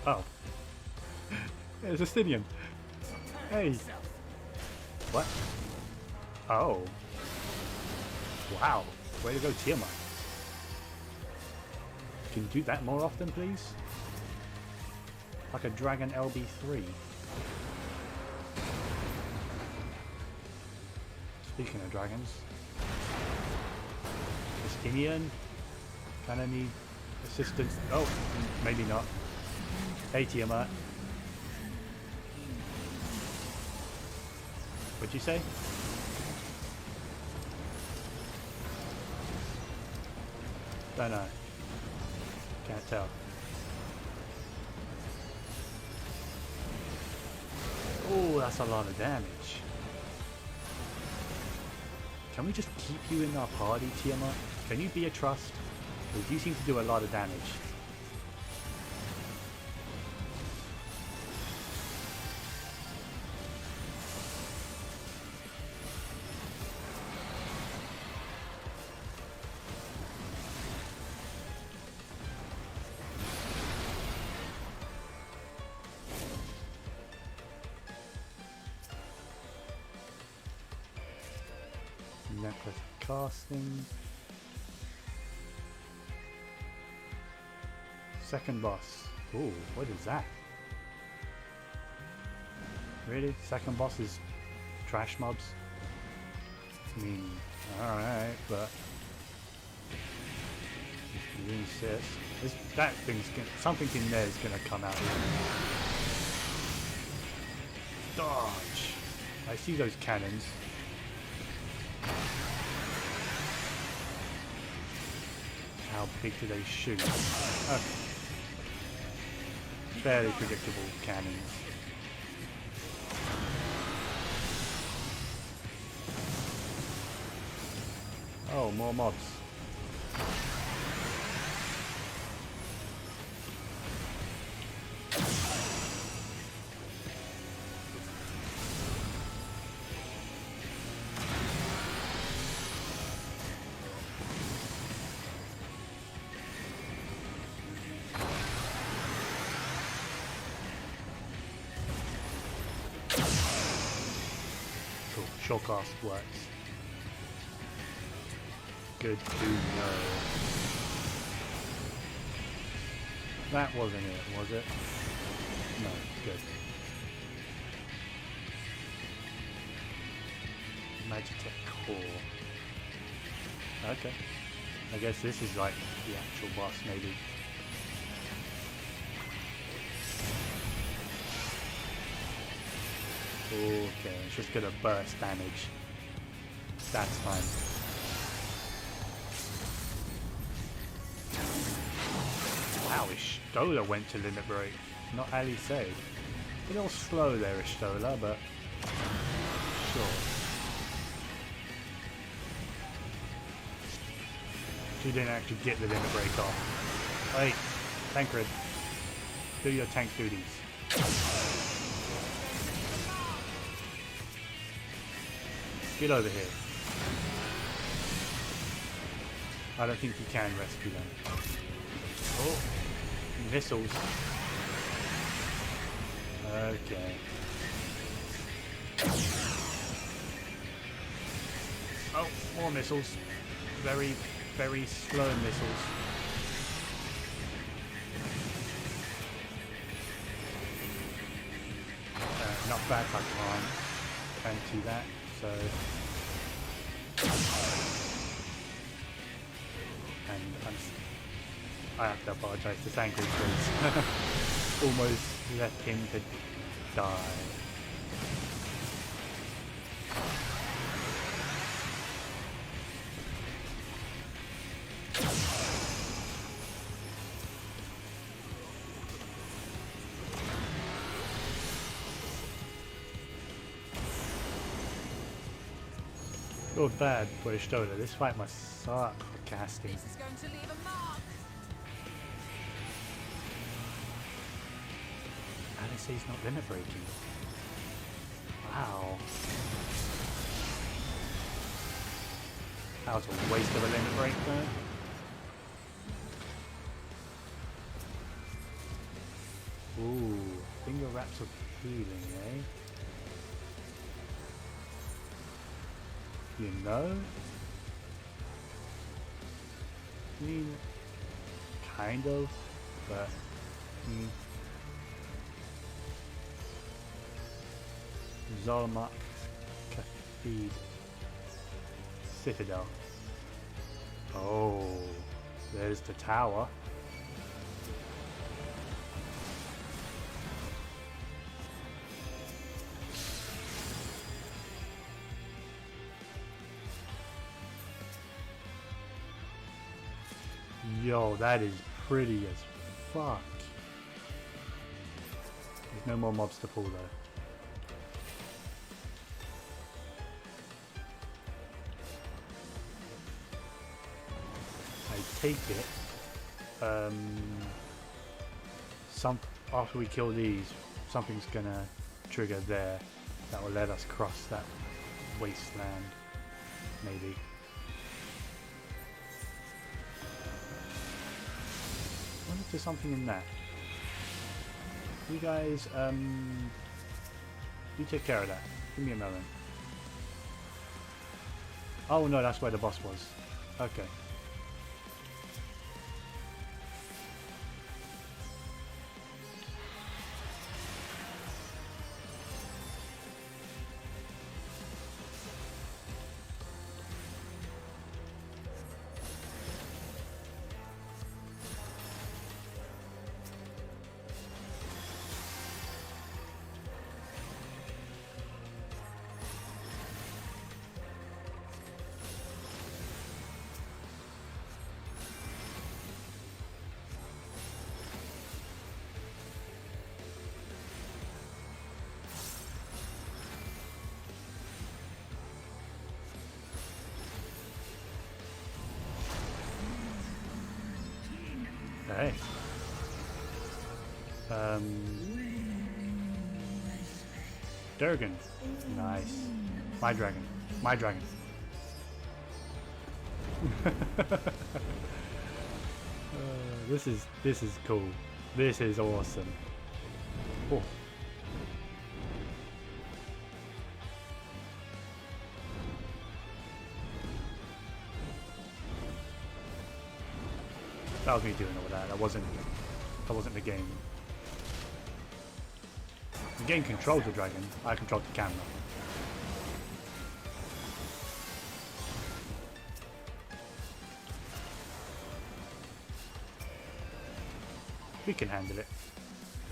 Oh. There's a Justinian. Hey. What? Oh. Wow. Way to go, Tiamat. Can you do that more often, please? Like a Dragon LB3. Speaking of dragons. Justinian. Kinda need assistance. Oh, maybe not. Hey, Tiamat. What'd you say? Don't know. Can't tell. Oh, that's a lot of damage. Can we just keep you in our party, Tiamat? Can you be a trust? Because you seem to do a lot of damage. Necklace of casting. Second boss. Ooh, what is that? Really? Second boss is trash mobs? I mean, alright, but you insist. That thing's gonna, something in there is gonna come out. Dodge! I see those cannons. How big do they shoot? Okay. Fairly predictable cannons. Oh, more mobs. Shortcast works. Good to know. That wasn't it, was it? No, good. Magitech core. Okay. I guess this is like the actual boss, maybe. Okay, it's just gonna burst damage. That's fine. Wow, Ishtola went to limit break. Not Ali said. A little slow there, Ishtola, but sure. She didn't actually get the limit break off. Wait, Tancred, do your tank duties. Get over here. I don't think you can rescue them. Oh, missiles. Okay. Oh, more missiles. Very, very slow missiles. Not back, I can't see that. So, and I have to apologize to Tancred because almost left him to die. Oh, bad for Ishtola. This fight must suck for casting. This is going to leave a mark. Alice's not limit breaking. Wow. That was a waste of a limit break though. Ooh, finger wraps of healing, eh? You know? I mean, kind of, but... Zalmak Cathedral Citadel. Oh, there's the tower. Yo, that is pretty as fuck. There's no more mobs to pull though. I take it, after we kill these, something's gonna trigger there that will let us cross that wasteland, maybe. I wonder if there's something in that. You guys, you take care of that. Give me a moment. Oh no, that's where the boss was. Okay. Hey. Durgan. Nice. My dragon. My dragon. This is cool. This is awesome. Oh. That was me doing all that. That wasn't the game. The game controls the dragon. I controlled the camera. We can handle it.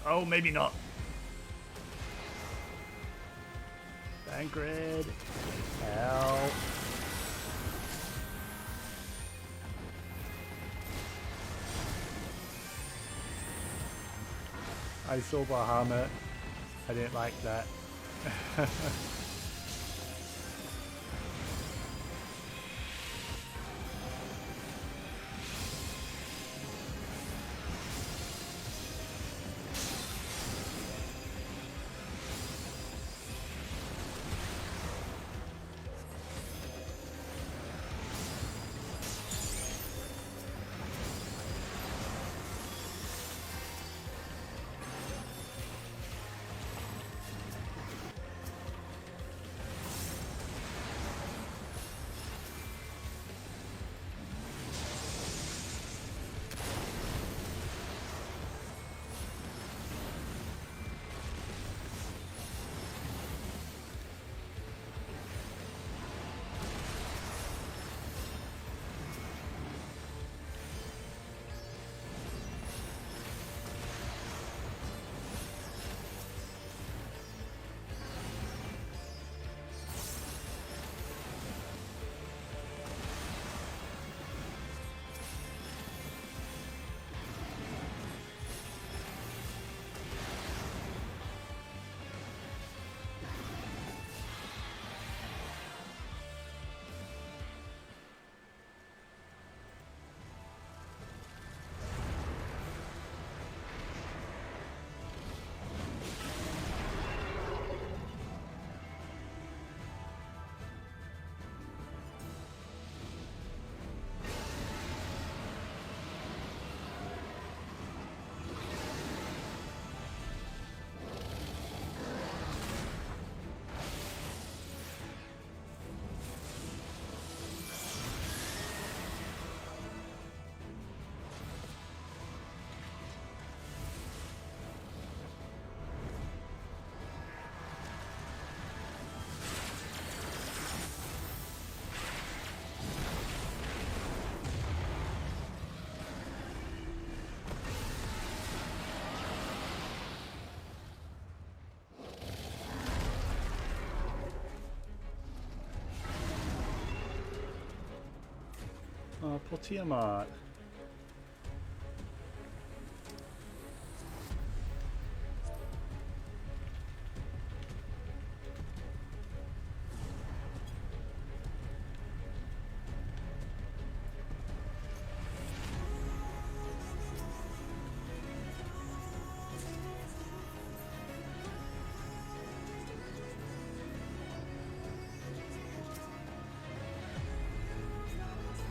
Oh, maybe not. Thancred. Help. I saw Bahamut. I didn't like that. Oh, poor Tiamat.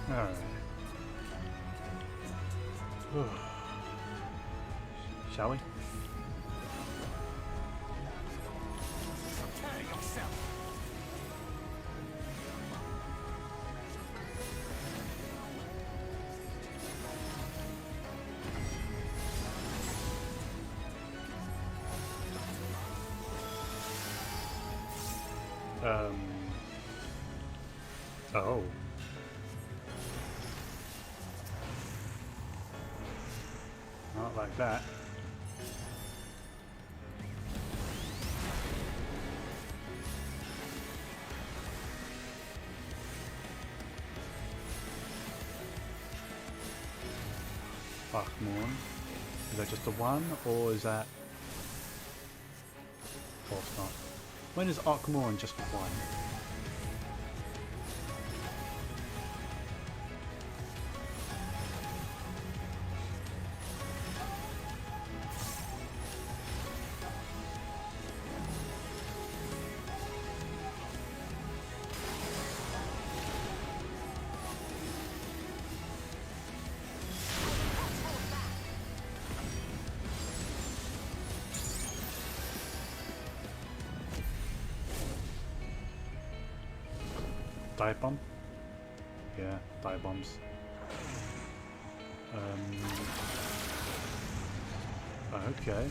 Alright. Shall we? Prepare yourself. Oh. Not like that. Paglth'an. Is that just the one, or is that... Of course not. When is Paglth'an just one? Dive bomb? Yeah, dive bombs. Okay.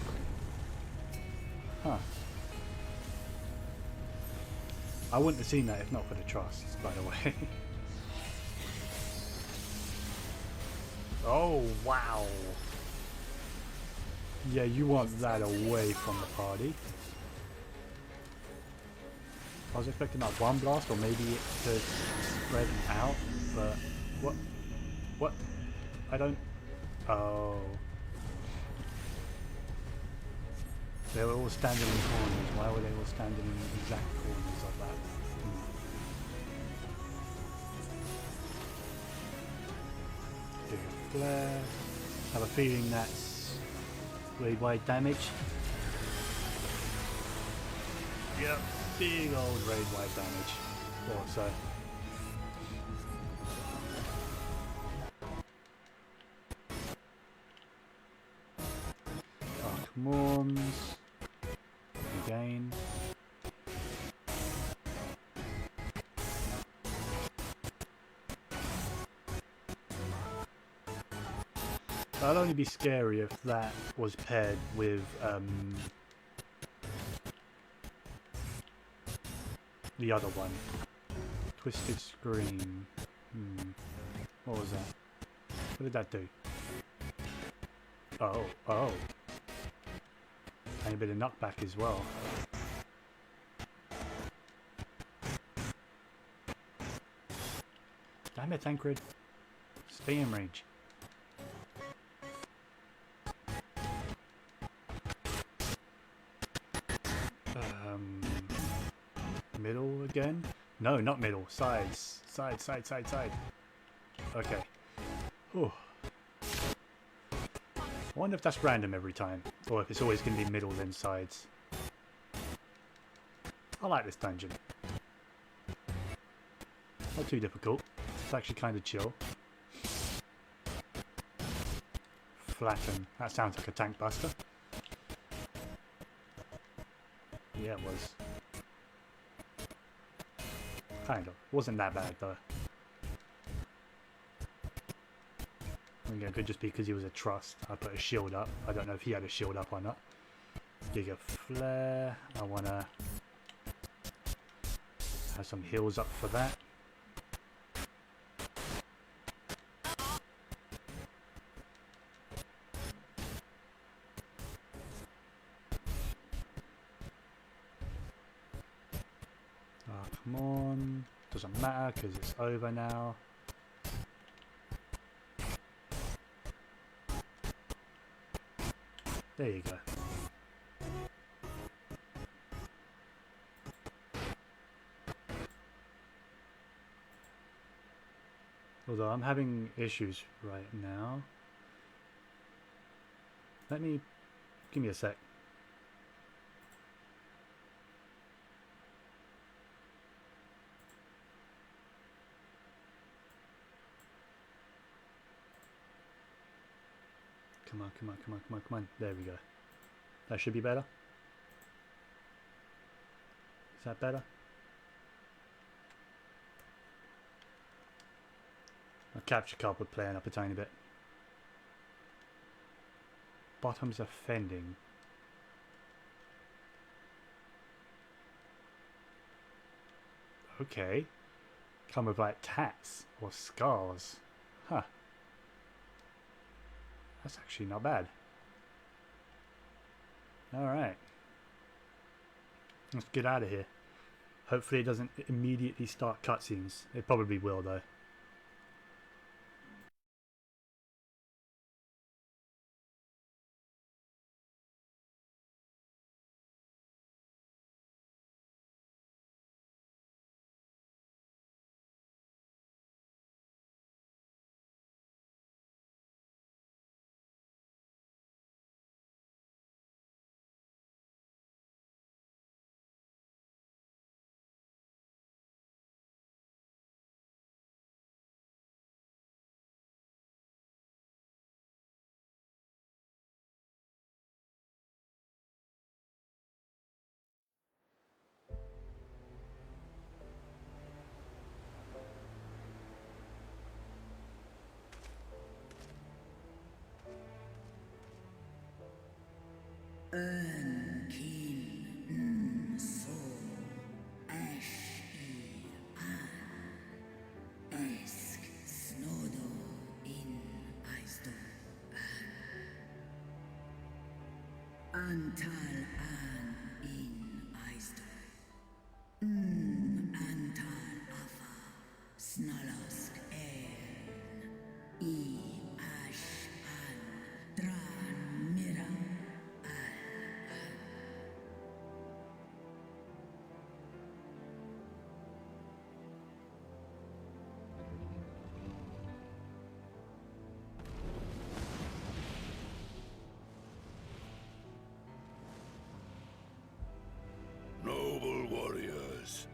Huh. I wouldn't have seen that if not for the trusts, by the way. Oh, wow. Yeah, you want that away from the party. I was expecting that one blast, or maybe it could spread out, but what? What? I don't... Oh. They were all standing in corners. Why were they all standing in the exact corners of that? Big flare. Have a feeling that's blade wide damage. Yep. Big old raid wide damage. Thought so. Paglth'ans. Again. That'd only be scary if that was paired with the other one. Twisted Scream. What was that? What did that do? Oh, oh. And a bit of knockback as well. Damn it, Tancred. Stay in range. Middle again? No, not middle. Sides. Side, side, side, side. Okay. Whew. I wonder if that's random every time, or if it's always going to be middle then sides. I like this dungeon. Not too difficult. It's actually kind of chill. Flatten. That sounds like a tank buster. Yeah, it was. Kind of. Wasn't that bad though. I think it could just be because he was a trust. I put a shield up. I don't know if he had a shield up or not. Giga Flare. I want to have some heals up for that. Oh, come on. Doesn't matter because it's over now. There you go. Although I'm having issues right now. Give me a sec. Come on, come on, come on, come on, come on. There we go. That should be better. Is that better? My capture card would playing up a tiny bit. Bottom's offending. Okay. Come with like tats or scars. Huh. That's actually not bad. Alright. Let's get out of here. Hopefully it doesn't immediately start cutscenes. It probably will though. Antal an in Aisdo. Antal afa snalask en. Ash an dran mira Noble warriors,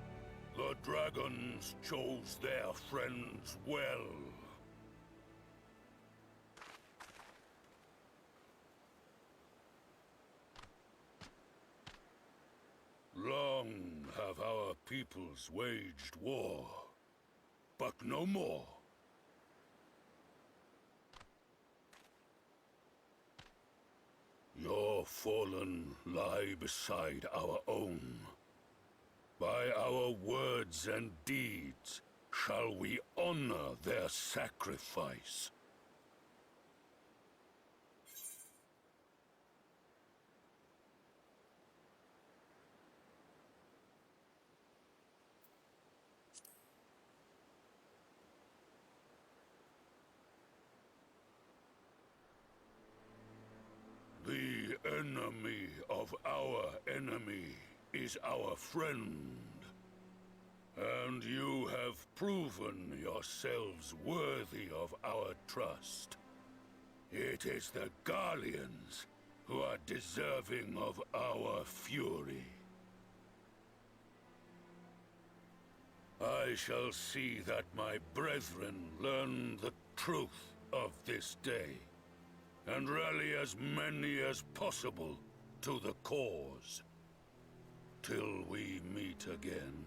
the dragons chose their friends well. Long have our peoples waged war, but no more. Your fallen lie beside our own. By our words and deeds shall we honor their sacrifice. The enemy of our enemy is our friend. And you have proven yourselves worthy of our trust. It is the Garleans who are deserving of our fury. I shall see that my brethren learn the truth of this day, and rally as many as possible to the cause, till we meet again.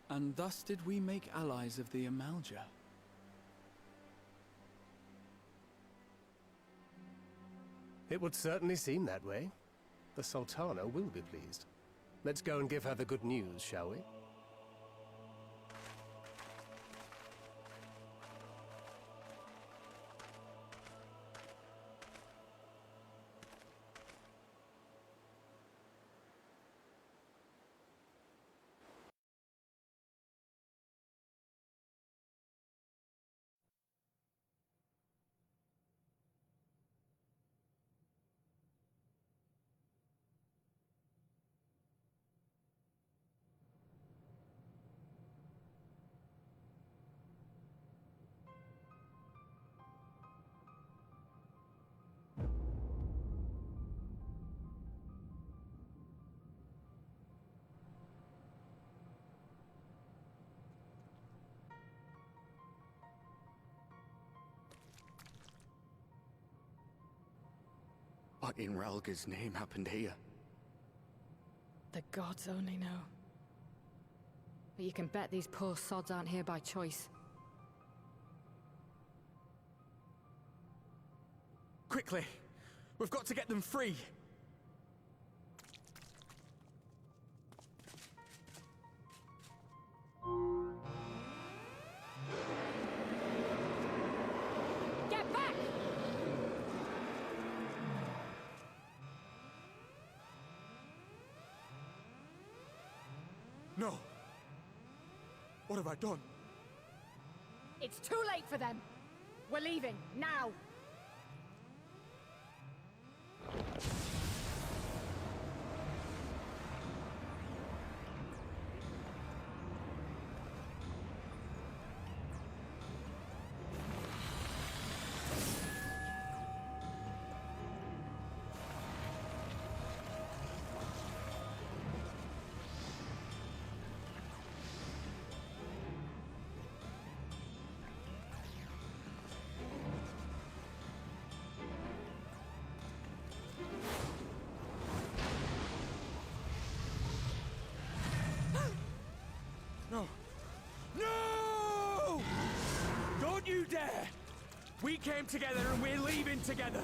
And thus did we make allies of the Amalja. It would certainly seem that way. The Sultana will be pleased. Let's go and give her the good news, shall we? What in Ralga's name happened here? The gods only know. But you can bet these poor sods aren't here by choice. Quickly! We've got to get them free! Get back! No! What have I done? It's too late for them! We're leaving, now! No! No! Don't you dare! We came together and we're leaving together!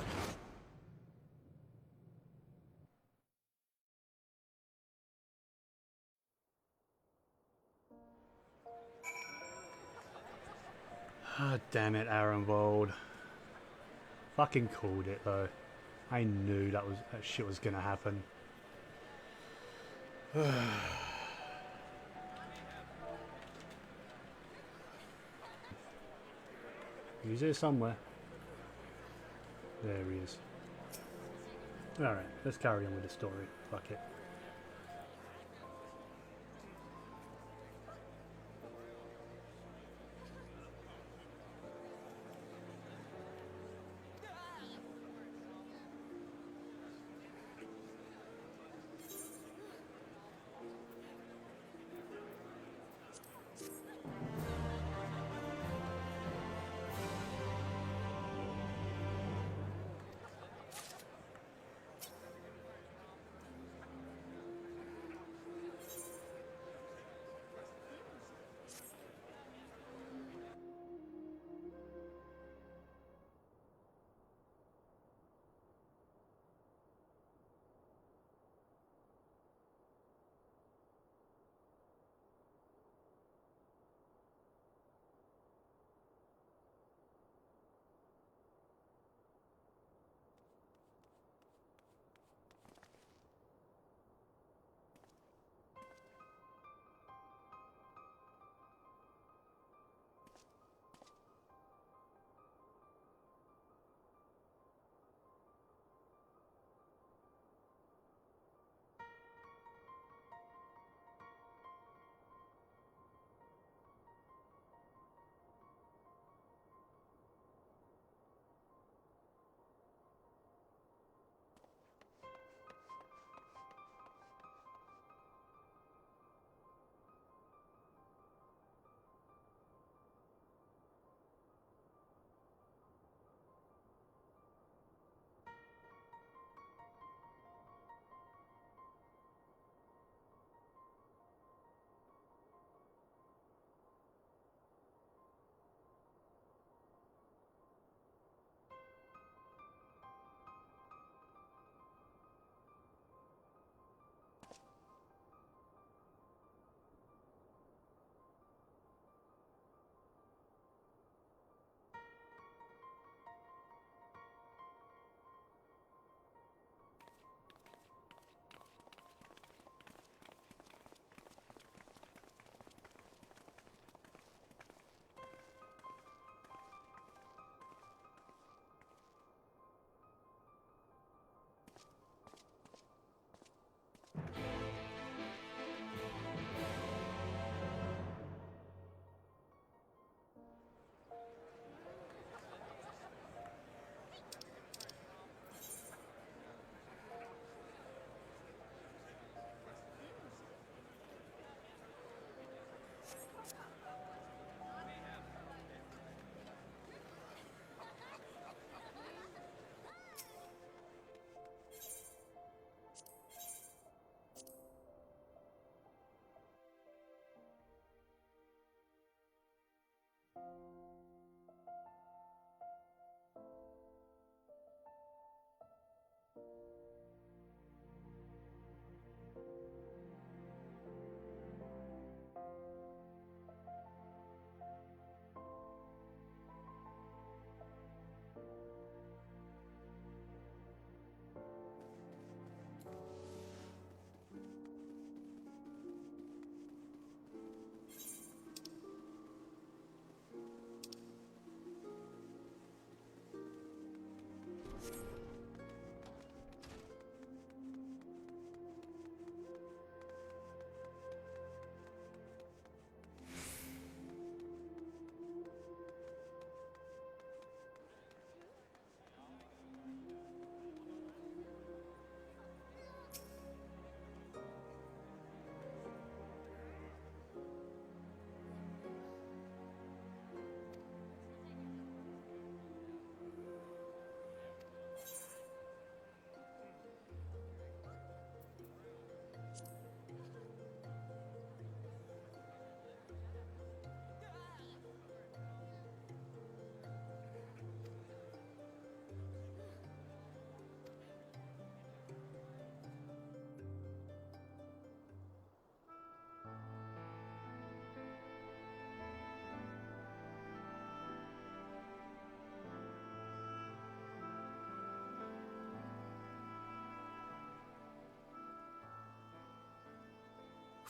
Ah, damn it, Arenvold. Fucking called it though. I knew that shit was gonna happen. He's here somewhere. There he is. Alright, let's carry on with the story. Fuck it.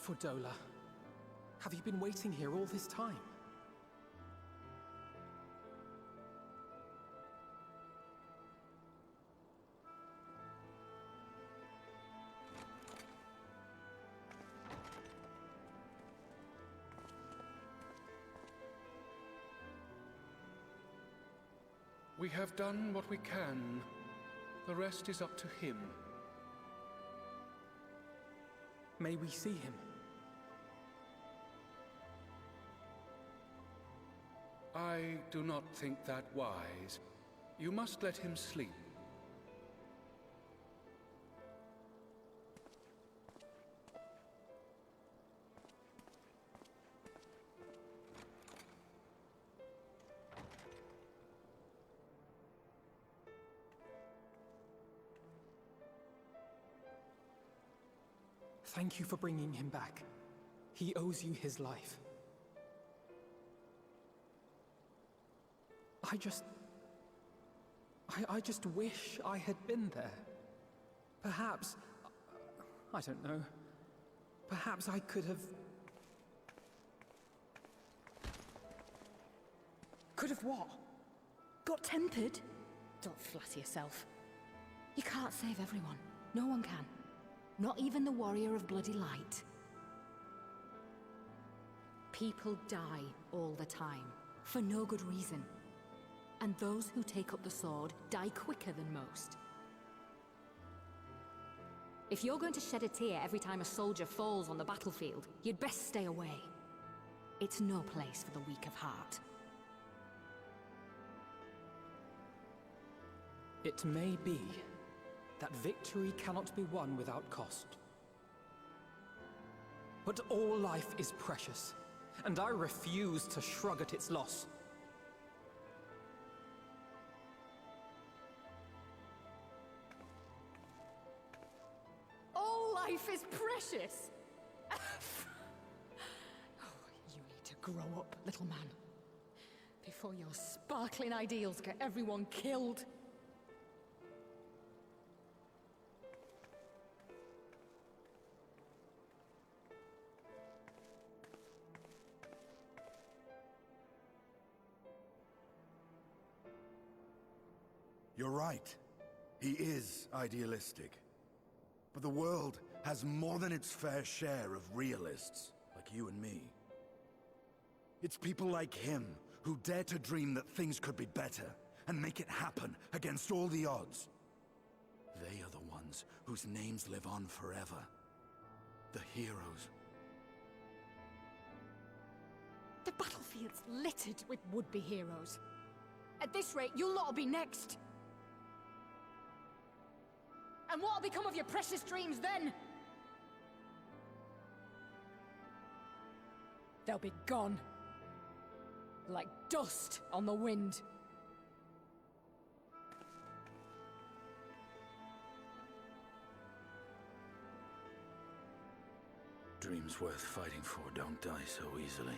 Fordola. Have you been waiting here all this time? We have done what we can. The rest is up to him. May we see him? I do not think that wise. You must let him sleep. Thank you for bringing him back. He owes you his life. I just wish I had been there. Perhaps, I don't know, perhaps I could have... Could have what? Got tempered? Don't flatter yourself. You can't save everyone. No one can. Not even the warrior of bloody light. People die all the time, for no good reason. And those who take up the sword die quicker than most. If you're going to shed a tear every time a soldier falls on the battlefield, you'd best stay away. It's no place for the weak of heart. It may be that victory cannot be won without cost. But all life is precious, and I refuse to shrug at its loss. All life is precious! Oh, you need to grow up, little man. Before your sparkling ideals get everyone killed. You're right. He is idealistic. But the world has more than its fair share of realists, like you and me. It's people like him who dare to dream that things could be better, and make it happen against all the odds. They are the ones whose names live on forever. The heroes. The battlefield's littered with would-be heroes. At this rate, you'll lot be next. And what'll become of your precious dreams then? They'll be gone. Like dust on the wind. Dreams worth fighting for don't die so easily.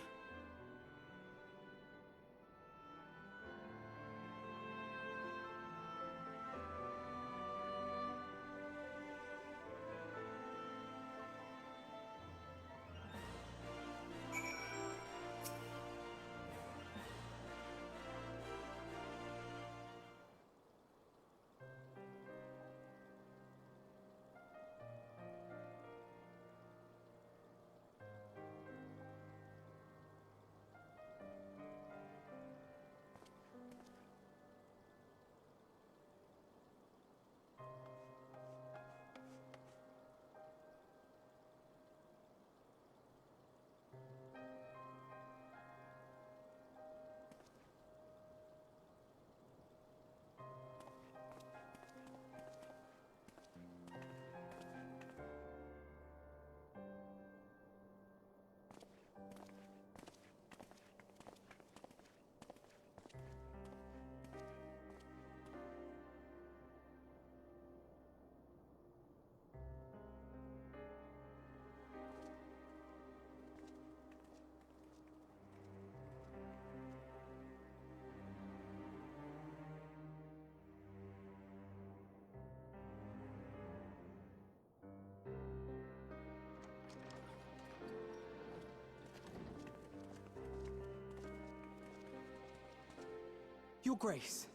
Your Grace,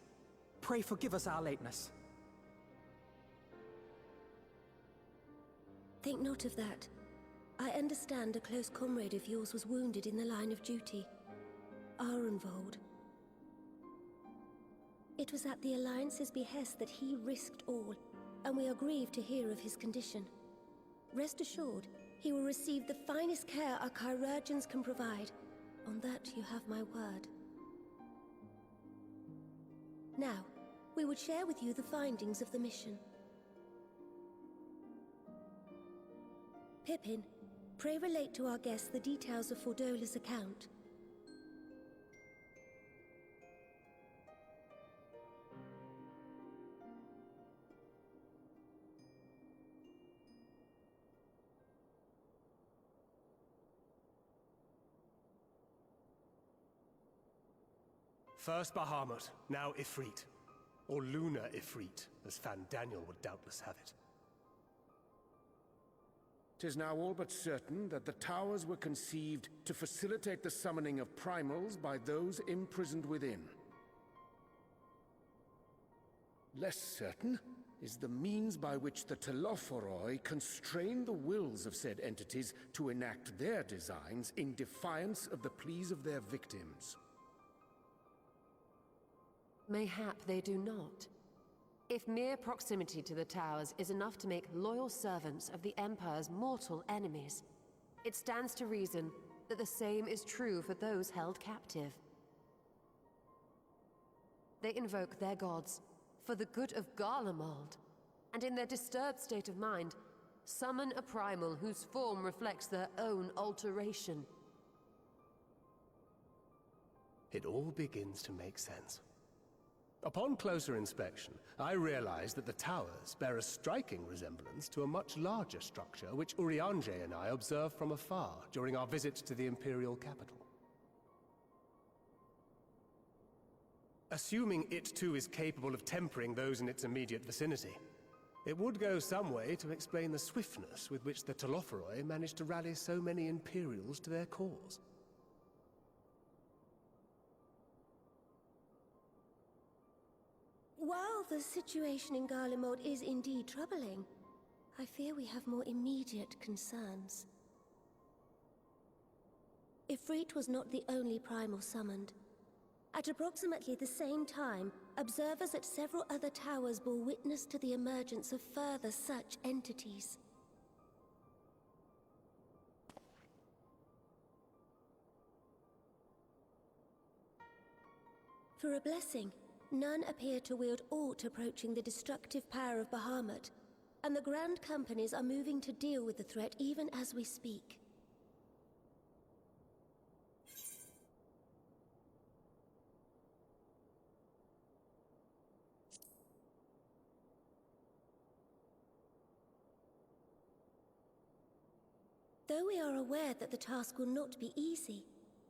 pray forgive us our lateness. Think not of that. I understand a close comrade of yours was wounded in the line of duty. Arenvold. It was at the Alliance's behest that he risked all, and we are grieved to hear of his condition. Rest assured, he will receive the finest care our chirurgeons can provide. On that you have my word. Now, we would share with you the findings of the mission. Pippin, pray relate to our guests the details of Fordola's account. First Bahamut, now Ifrit. Or Lunar Ifrit, as Fandaniel would doubtless have it. 'Tis now all but certain that the towers were conceived to facilitate the summoning of primals by those imprisoned within. Less certain is the means by which the Telophoroi constrain the wills of said entities to enact their designs in defiance of the pleas of their victims. Mayhap they do not. If mere proximity to the towers is enough to make loyal servants of the Empire's mortal enemies, it stands to reason that the same is true for those held captive. They invoke their gods for the good of Garlemald, and in their disturbed state of mind, summon a primal whose form reflects their own alteration. It all begins to make sense. Upon closer inspection, I realized that the towers bear a striking resemblance to a much larger structure which Urianger and I observed from afar during our visit to the Imperial capital. Assuming it too is capable of tempering those in its immediate vicinity, it would go some way to explain the swiftness with which the Telophoroi managed to rally so many Imperials to their cause. While the situation in Garlemald is indeed troubling, I fear we have more immediate concerns. Ifrit was not the only primal summoned. At approximately the same time, observers at several other towers bore witness to the emergence of further such entities. For a blessing, none appear to wield aught approaching the destructive power of Bahamut, and the Grand Companies are moving to deal with the threat even as we speak. Though we are aware that the task will not be easy,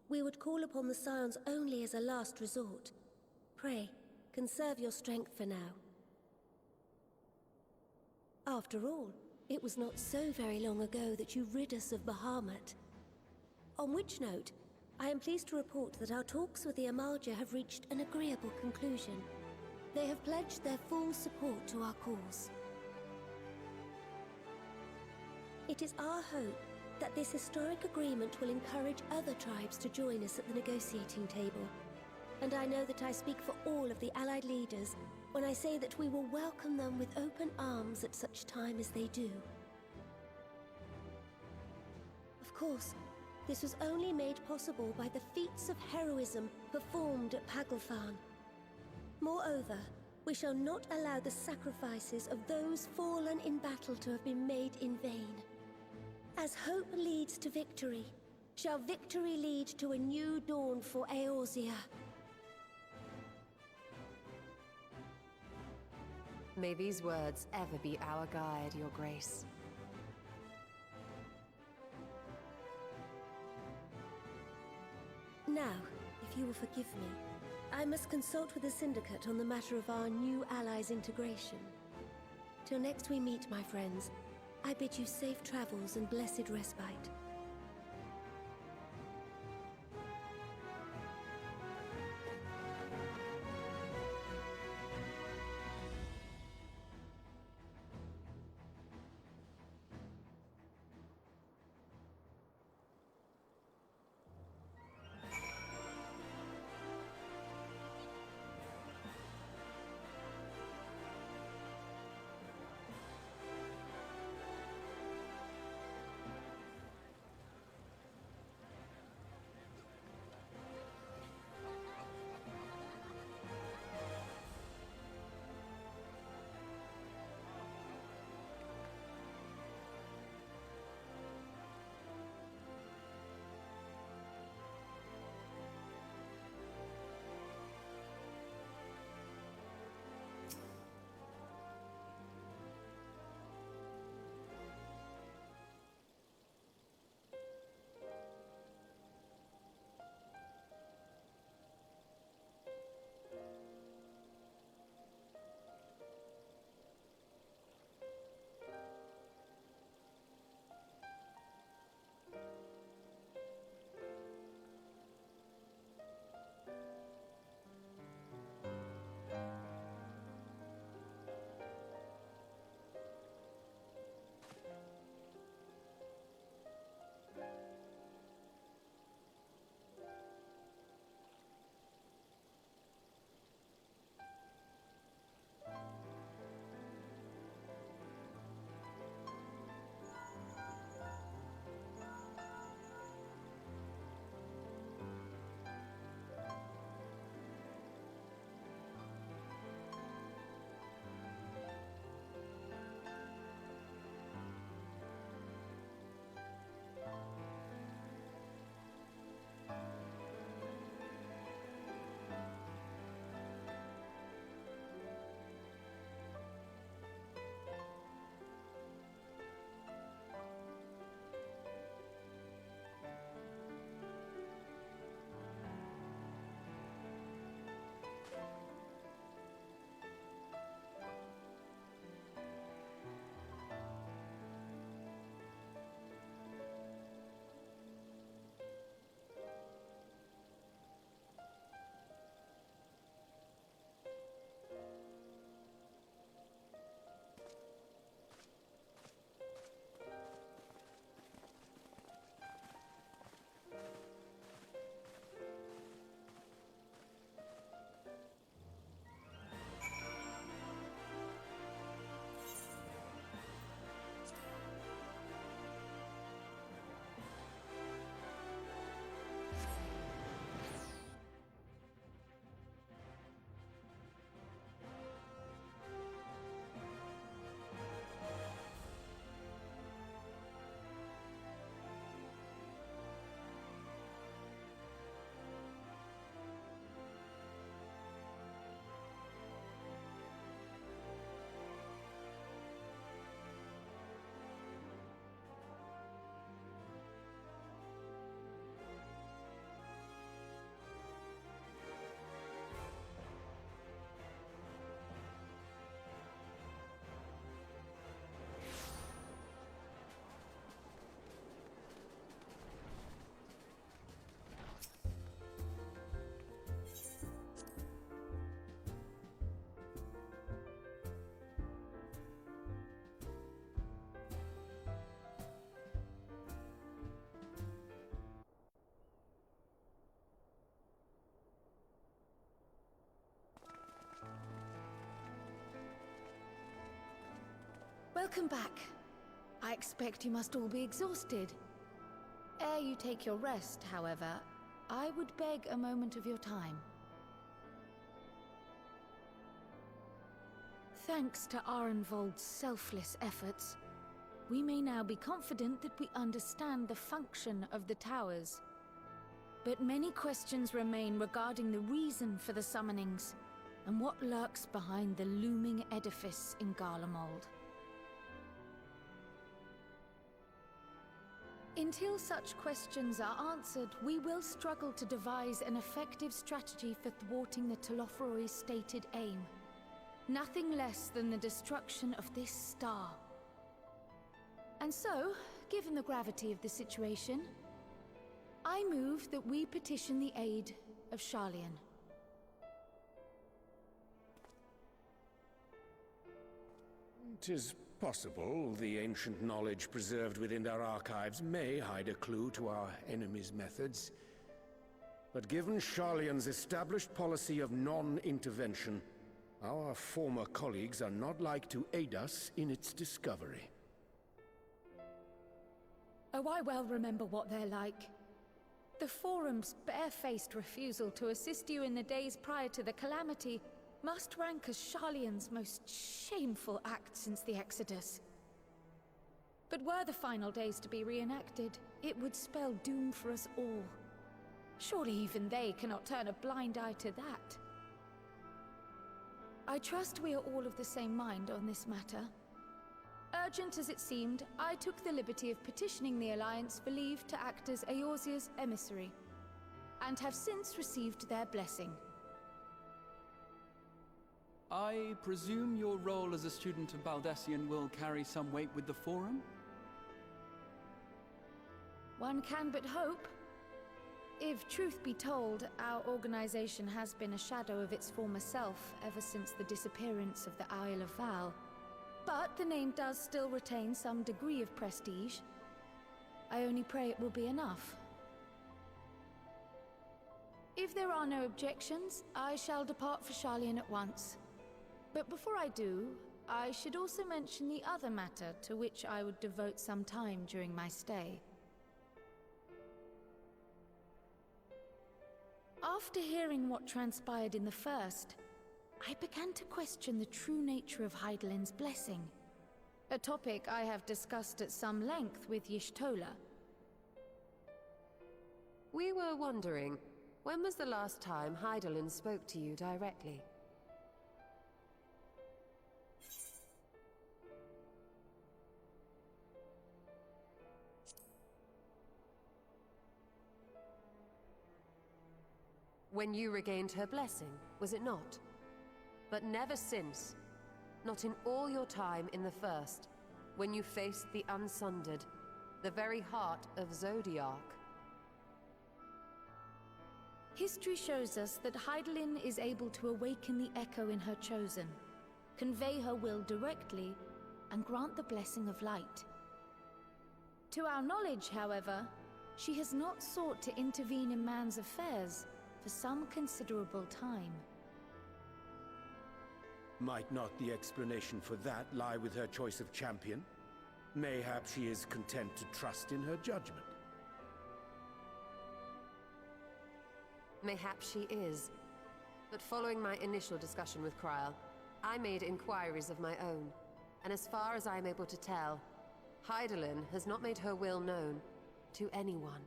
we would call upon the Scions only as a last resort. Pray, conserve your strength for now. After all, it was not so very long ago that you rid us of Bahamut. On which note, I am pleased to report that our talks with the Amalja have reached an agreeable conclusion. They have pledged their full support to our cause. It is our hope that this historic agreement will encourage other tribes to join us at the negotiating table. And I know that I speak for all of the Allied leaders when I say that we will welcome them with open arms at such time as they do. Of course, this was only made possible by the feats of heroism performed at Paglth'an. Moreover, we shall not allow the sacrifices of those fallen in battle to have been made in vain. As hope leads to victory, shall victory lead to a new dawn for Eorzea. May these words ever be our guide, Your Grace. Now, if you will forgive me, I must consult with the Syndicate on the matter of our new allies' integration. Till next we meet, my friends, I bid you safe travels and blessed respite. Welcome back. I expect you must all be exhausted. Ere you take your rest, however, I would beg a moment of your time. Thanks to Arenvold's selfless efforts, we may now be confident that we understand the function of the towers. But many questions remain regarding the reason for the summonings, and what lurks behind the looming edifice in Garlemald. Until such questions are answered, we will struggle to devise an effective strategy for thwarting the Telophoroi's stated aim. Nothing less than the destruction of this star. And so, given the gravity of the situation, I move that we petition the aid of Sharlayan. 'Tis possible the ancient knowledge preserved within our archives may hide a clue to our enemy's methods. But given Sharlayan's established policy of non-intervention, our former colleagues are not like to aid us in its discovery. Oh, I well remember what they're like. The Forum's barefaced refusal to assist you in the days prior to the calamity must rank as Sharlayan's most shameful act since the Exodus. But were the final days to be reenacted, it would spell doom for us all. Surely even they cannot turn a blind eye to that. I trust we are all of the same mind on this matter. Urgent as it seemed, I took the liberty of petitioning the Alliance for leave to act as Eorzea's emissary, and have since received their blessing. I presume your role as a student of Baldesion will carry some weight with the Forum? One can but hope. If truth be told, our organization has been a shadow of its former self ever since the disappearance of the Isle of Val. But the name does still retain some degree of prestige. I only pray it will be enough. If there are no objections, I shall depart for Sharlayan at once. But before I do, I should also mention the other matter to which I would devote some time during my stay. After hearing what transpired in the first, I began to question the true nature of Hydaelyn's blessing. A topic I have discussed at some length with Y'shtola. We were wondering, when was the last time Hydaelyn spoke to you directly? When you regained her blessing, was it not? But never since. Not in all your time in the First, when you faced the Unsundered, the very heart of Zodiark. History shows us that Hydaelyn is able to awaken the Echo in her Chosen, convey her will directly, and grant the blessing of light. To our knowledge, however, she has not sought to intervene in man's affairs for some considerable time. Might not the explanation for that lie with her choice of champion? Mayhap she is content to trust in her judgment. Mayhap she is. But following my initial discussion with Kryl, I made inquiries of my own. And as far as I am able to tell, Hydaelyn has not made her will known to anyone.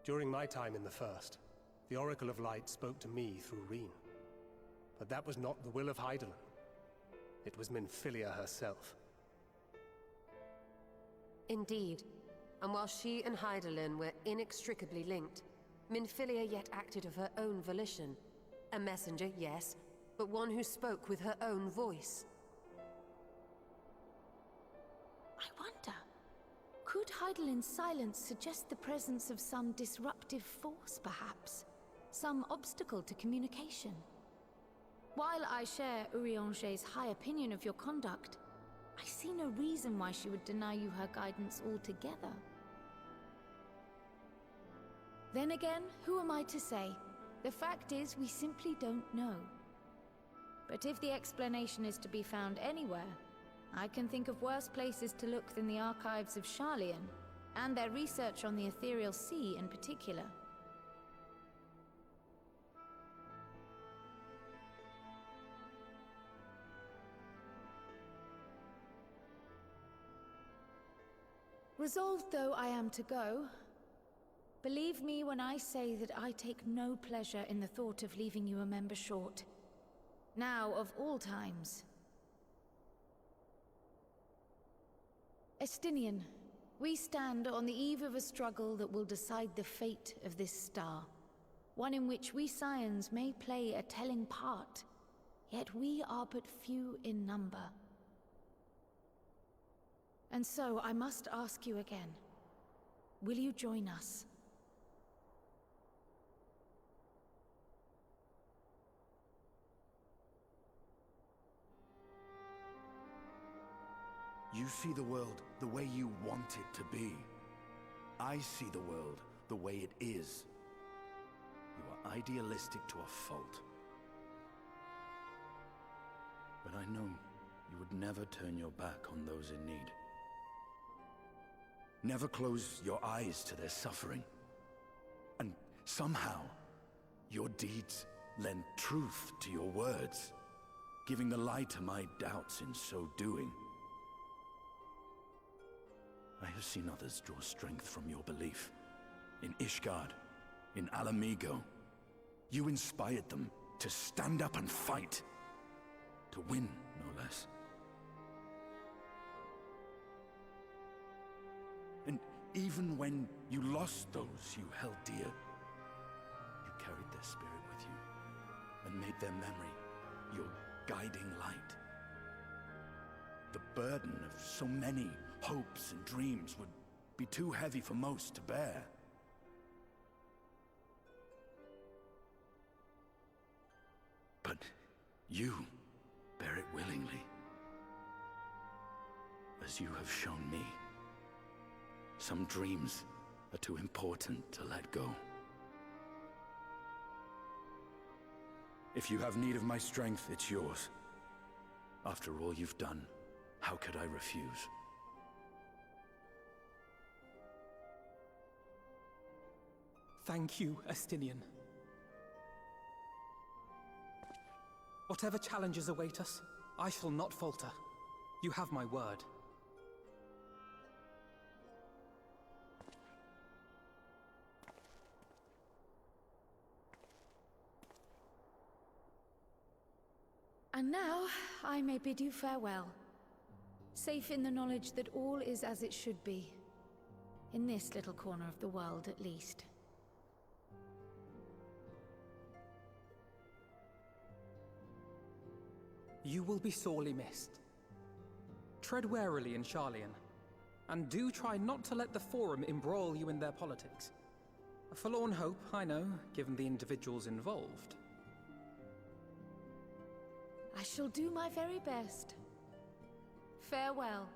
During my time in the First, the Oracle of Light spoke to me through Reen. But that was not the will of Hydaelyn. It was Minfilia herself. Indeed. And while she and Hydaelyn were inextricably linked, Minfilia yet acted of her own volition. A messenger, yes, but one who spoke with her own voice. I wonder, could Hydaelyn's silence suggest the presence of some disruptive force, perhaps? Some obstacle to communication? While I share Urianger's high opinion of your conduct, I see no reason why she would deny you her guidance altogether. Then again, who am I to say? The fact is, we simply don't know. But if the explanation is to be found anywhere, I can think of worse places to look than the archives of Sharlayan, and their research on the Ethereal Sea in particular. Resolved though I am to go, believe me when I say that I take no pleasure in the thought of leaving you a member short. Now, of all times. Estinian, we stand on the eve of a struggle that will decide the fate of this star. One in which we Scions may play a telling part, yet we are but few in number. And so I must ask you again, will you join us? You see the world the way you want it to be. I see the world the way it is. You are idealistic to a fault. But I know you would never turn your back on those in need. Never close your eyes to their suffering. And somehow, your deeds lend truth to your words, giving the lie to my doubts in so doing. I have seen others draw strength from your belief. In Ishgard, in Alamigo. You inspired them to stand up and fight. To win, no less. And even when you lost those you held dear, you carried their spirit with you and made their memory your guiding light. The burden of so many hopes and dreams would be too heavy for most to bear. But you bear it willingly, as you have shown me. Some dreams are too important to let go. If you have need of my strength, it's yours. After all you've done, how could I refuse? Thank you, Estinian. Whatever challenges await us, I shall not falter. You have my word. And now, I may bid you farewell. Safe in the knowledge that all is as it should be. In this little corner of the world, at least. You will be sorely missed. Tread warily in Sharlayan, and do try not to let the Forum embroil you in their politics. A forlorn hope, I know, given the individuals involved. I shall do my very best. Farewell.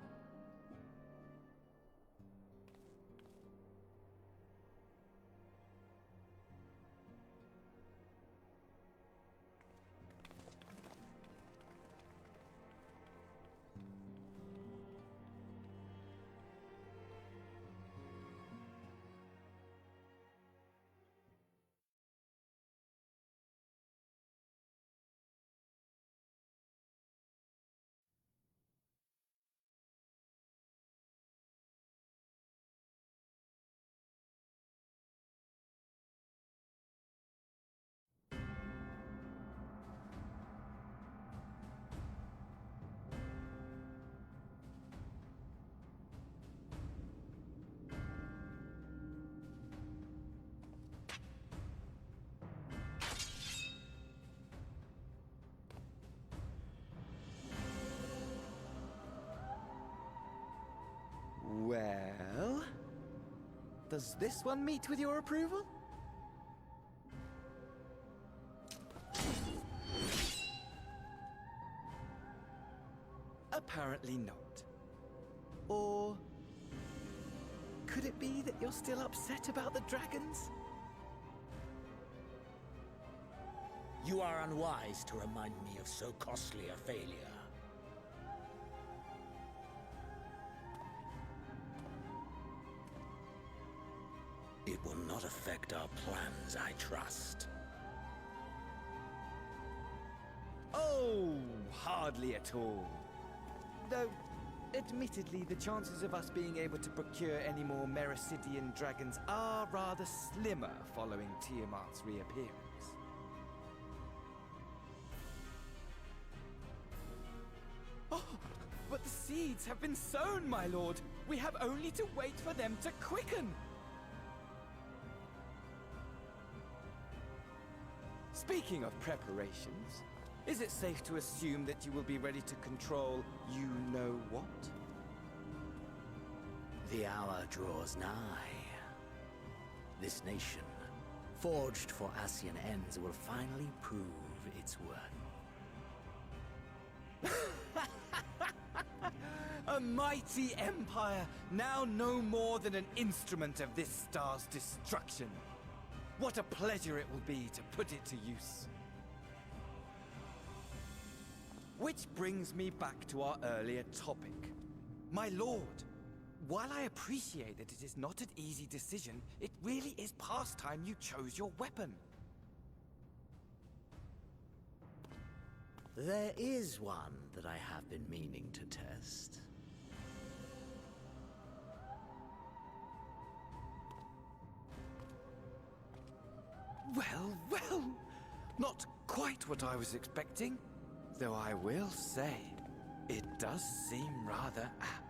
Well, does this one meet with your approval? Apparently not. Or could it be that you're still upset about the dragons? You You are unwise to remind me of so costly a failure. It will not affect our plans, I trust. Oh, hardly at all. Though, admittedly, the chances of us being able to procure any more Mericidian dragons are rather slimmer following Tiamat's reappearance. Oh, but the seeds have been sown, my lord. We have only to wait for them to quicken. Speaking of preparations, is it safe to assume that you will be ready to control you-know-what? The hour draws nigh. This nation, forged for Ascian ends, will finally prove its worth. A mighty empire, now no more than an instrument of this star's destruction. What a pleasure it will be to put it to use. Which brings me back to our earlier topic. My lord, while I appreciate that it is not an easy decision, it really is past time you chose your weapon. There is one that I have been meaning to test. Well, well, not quite what I was expecting. Though I will say, it does seem rather apt.